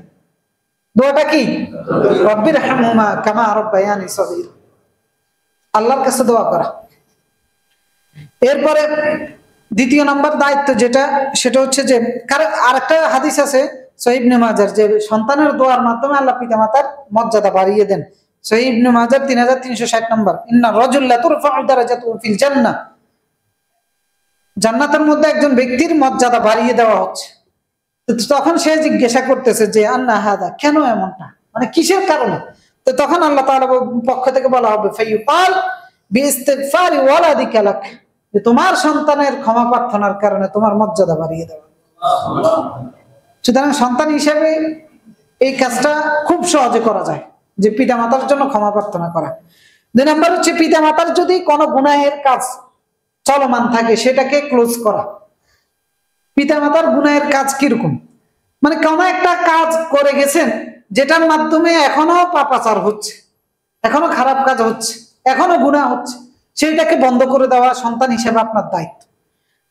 দোয়াটা কি? রব্বিরহামহুমা কামা রাব্বায়ানি সগীরা। আল্লাহর কাছে দোয়া করা। এরপরে দ্বিতীয় নম্বর দায়িত্ব যেটা, সেটা হচ্ছে যে আরেকটা হাদিস আছে সহিহ ইবনে মাজার, যে সন্তানের দোয়ার মাধ্যমে আল্লাহ পিতা মাতার মর্যাদা বাড়িয়ে দেন। সহিহ ইবনে মাজার 3360 নম্বর, ইন্না রাজুল্লা তুরফাউ দারাজাতুহু ফিল জান্নাহ। জান্নাতের মধ্যে একজন ব্যক্তির মর্যাদা বাড়িয়ে দেওয়া হচ্ছে। তখন সে জিজ্ঞাসা করতেছে যে আন্না হাদা, কেন এমনটা, মানে কিসের কারণে? তো তখন আল্লাহ তাআলার পক্ষ থেকে বলা হবে ফায়ুকাল বিইস্তিগফারি ওয়ালাদিকা লাক, যে তোমার সন্তানের ক্ষমা প্রার্থনার কারণে তোমার মর্যাদা বাড়িয়ে দেওয়া। সুতরাং সন্তান হিসেবে এই কাজটা খুব সহজে করা যায়, যে পিতা মাতার জন্য ক্ষমা প্রার্থনা করা। 2 নম্বর হচ্ছে পিতা মাতার যদি কোনো গুনাহের কাজ চলমান থাকে সেটাকে ক্লোজ করা। পিতা মাতার গুনাহের কাজ কিরকম, মানে কোন একটা কাজ করে গেছেন যেটার মাধ্যমে এখনো পাপাচার হচ্ছে, এখনো খারাপ কাজ হচ্ছে, এখনো গুনাহ হচ্ছে, সেটাকে বন্ধ করে দেওয়া সন্তান হিসেবে আপনার দায়িত্ব।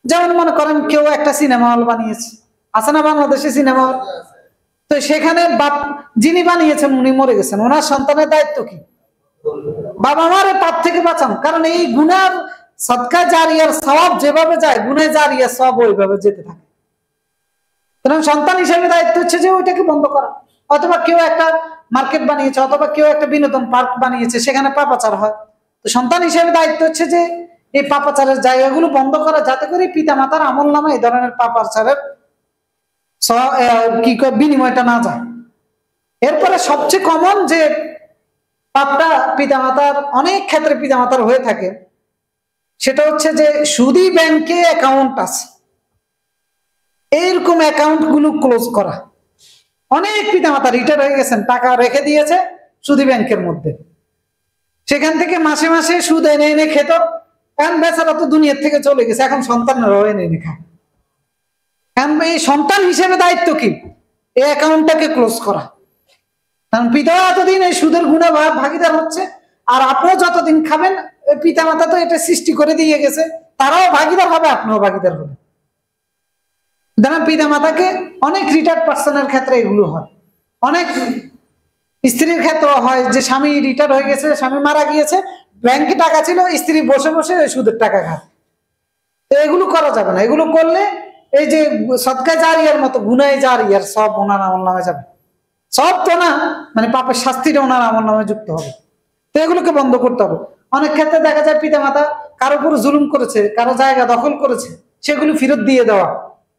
যেমন মনে করেন কেউ একটা সিনেমা হল বানিয়েছে, আছে না বাংলাদেশে সিনেমা হল? তো সেখানে যিনি বানিয়েছেন উনি মরে গেছেন, ওনার সন্তানের দায়িত্ব কি? বাবা মারে পাপ থেকে বাঁচান। কারণ এই গুনার সদকা জারিয়ার সওয়াব যেভাবে যায়, গুনাহ জারিয়ার সওয়াব ওইভাবে যেতে থাকে। তো সুতরাং সন্তান হিসেবে দায়িত্ব হচ্ছে যে ওইটাকে বন্ধ করা। অথবা কেউ একটা মার্কেট বানিয়েছে, অথবা কেউ একটা বিনোদন পার্ক বানিয়েছে, সেখানে পাপাচার হয়, তো সন্তান হিসেবে দায়িত্ব হচ্ছে যে এই পাপাচারের জায়গাগুলো বন্ধ করা, যাতে করে পিতা মাতার আমল নামে এই ধরনের পাপাচারের বিনিময়টা না যায়। এরপরে সবচেয়ে কমন যে পাপটা পিতামাতার, অনেক ক্ষেত্রে পিতামাতার হয়ে থাকে, সেটা হচ্ছে যে সুদী ব্যাংকে অ্যাকাউন্ট আছে, এইরকম অ্যাকাউন্ট গুলো ক্লোজ করা। অনেক পিতামাতা রিটায়ার হয়ে গেছেন, টাকা রেখে দিয়েছে সুদী ব্যাংকের মধ্যে, সেখান থেকে মাসে মাসে সুদ এনে এনে খেত। এখন বেচারা তো দুনিয়ার থেকে চলে গেছে, এখন সন্তানরাও এনে এনে খায়। এখন এই সন্তান হিসেবে দায়িত্ব কি এই অ্যাকাউন্টটাকে ক্লোজ করা। কারণ পিতা এতদিন এই সুদের গুণে ভাগিদার হচ্ছে, আর আপনিও যতদিন খাবেন, পিতা মাতা তো এটা সৃষ্টি করে দিয়ে গেছে, তারাও ভাগিদার হবে, আপনিও ভাগিদার হবে। পিতা মাতাকে অনেক রিটায়ার্ড পার্সনের ক্ষেত্রে এগুলো হয়, অনেক স্ত্রীর ক্ষেত্রে হয় যে স্বামী রিটায়ার হয়ে গেছে, স্বামী মারা গিয়েছে, ব্যাংকে টাকা ছিল, স্ত্রী বসে বসে ওই সুদের টাকা খায়। তো এগুলো করা যাবে না। এগুলো করলে এই যে সদকা জারিয়ার মতো গুনাহে জারিয়ার সব ওনার আমল নামে যাবে, সব তো না, মানে পাপের শাস্তিটা ওনার আমল নামে যুক্ত হবে। তো এগুলোকে বন্ধ করতে হবে। অনেক ক্ষেত্রে দেখা যায় পিতা মাতা কারো উপর জুলুম করেছে, কারো জায়গা দখল করেছে, সেগুলো ফেরত দিয়ে দেওয়া,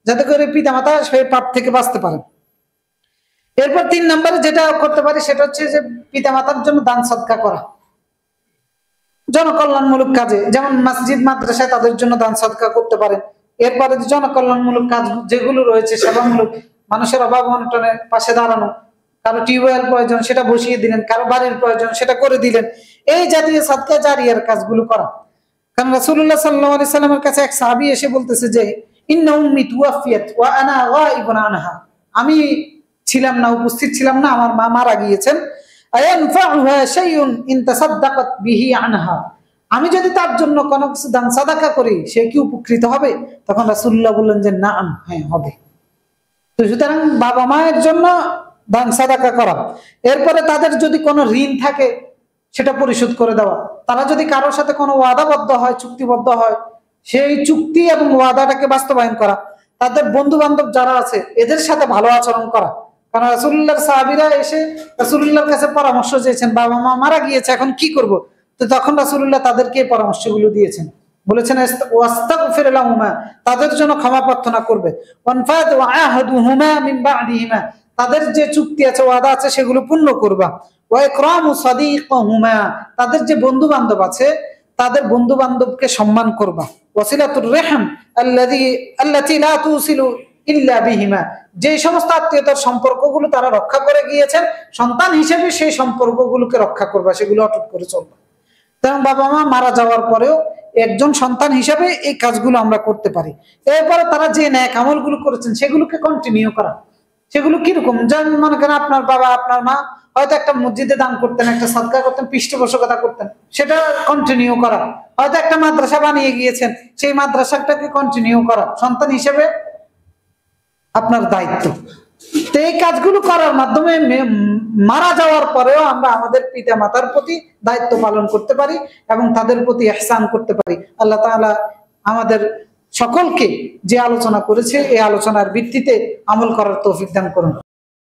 যাতে করে পিতা মাতা সেই পাপ থেকে বাঁচতে পারে। এরপর 3 নম্বরে যেটা করতে পারি সেটা হচ্ছে যে পিতা মাতার জন্য দান সদকা করা, জনকল্যাণমূলক কাজে, যেমন মসজিদ মাদ্রাসায় তাদের জন্য দান সদকা করতে পারেন। এরপরে জনকল্যাণমূলক কাজ যেগুলো রয়েছে, সেবামূলক, মানুষের অভাব অনটনের পাশে দাঁড়ানো, কারো টিউবওয়েল প্রয়োজন সেটা বসিয়ে দিলেন, কারো বাড়ির প্রয়োজন সেটা করে দিলেন, এই জাতীয় সদকা জারিয়ার কাজগুলো করা। কারণ রাসূলুল্লাহ সাল্লাল্লাহু আলাইহি সাল্লামের কাছে এক সাহাবী এসে বলতেছে যে ইন্না উম্মি তুওয়াফিয়াত ওয়া আনা গায়িবুন আনহা, আমি ছিলাম না, উপস্থিত ছিলাম না, আমার মা মারা গিয়েছেন। আয়ানফাউহা শাইউন ইন তাসাদ্দাকাত বিহি আনহা, আমি যদি তার জন্য কোনো কিছু দান সাদাকা করি, সে কি উপকৃত হবে? তখন রাসূলুল্লাহ বললেন যে নাম, হ্যাঁ হবে। তো সুতরাং বাবা মায়ের জন্য দান সাদাকা করা। এরপরে তাদের যদি কোনো ঋণ থাকে সেটা পরিশোধ করে দেওয়া। তারা যদি কারোর সাথে কোনো ওয়াদাবদ্ধ হয়, চুক্তিবদ্ধ হয়, সেই চুক্তি এবং ওয়াদাটাকে বাস্তবায়ন করা। তাদের বন্ধু বান্ধব যারা আছে এদের সাথে ভালো আচরণ করা। কারণ রাসূলুল্লাহর সাহাবীরা এসে রাসূলুল্লাহর কাছে পরামর্শ চেয়েছেন, বাবা মা মারা গিয়েছে, এখন কি করব? তো তখন রাসূলুল্লাহ তাদেরকে পরামর্শগুলো দিয়েছেন, বলেছেন ওয়াস্তাগফির লাহুমা, তাদের জন্য ক্ষমা প্রার্থনা করবে, ওয়ানফাদ ওয়াআহাদুহুমা মিন বা'দিহিমা, তাদের যে চুক্তি আছে, ওয়াদা আছে, সেগুলো পূর্ণ করবা, ওয়া ইকরামু সাদীকাহুমা, তাদের যে বন্ধু বান্ধব আছে তাদের বন্ধু বান্ধবকে সম্মান করবা, ওয়াসিলাতুর রহম আল্লাতী লা তুসিলু ইল্লা বিহিমা, যে সমস্ত আত্মীয়তার সম্পর্কগুলো তারা রক্ষা করে গিয়েছেন, সন্তান হিসেবে সেই সম্পর্কগুলোকে রক্ষা করবা, সেগুলো অটুট করে চলবা। কারণ বাবা মা মারা যাওয়ার পরেও একজন সন্তান হিসেবে এই কাজগুলো আমরা করতে পারি। এরপরে তারা যে ন্যাক আমলগুলো করেছেন সেগুলোকে কন্টিনিউ করা। সেগুলো কিরকম? যেমন মনে করেন আপনার বাবা আপনার মা হয়তো একটা মসজিদে দান করতেন, একটা সদকা করতেন, পৃষ্ঠপোষকতা করতেন, সেটা কন্টিনিউ করা। হয়তো একটা মাদ্রাসা বানিয়ে গিয়েছেন, সেই মাদ্রাসাটাকে কন্টিনিউ করা সন্তান হিসেবে আপনার দায়িত্ব। তো এই কাজগুলো করার মাধ্যমে মারা যাওয়ার পরেও আমরা আমাদের পিতা মাতার প্রতি দায়িত্ব পালন করতে পারি এবং তাদের প্রতি ইহসান করতে পারি। আল্লাহ তাআলা আমাদের সকলকে যে আলোচনা করেছে এই আলোচনার ভিত্তিতে আমল করার তৌফিক দান করুন।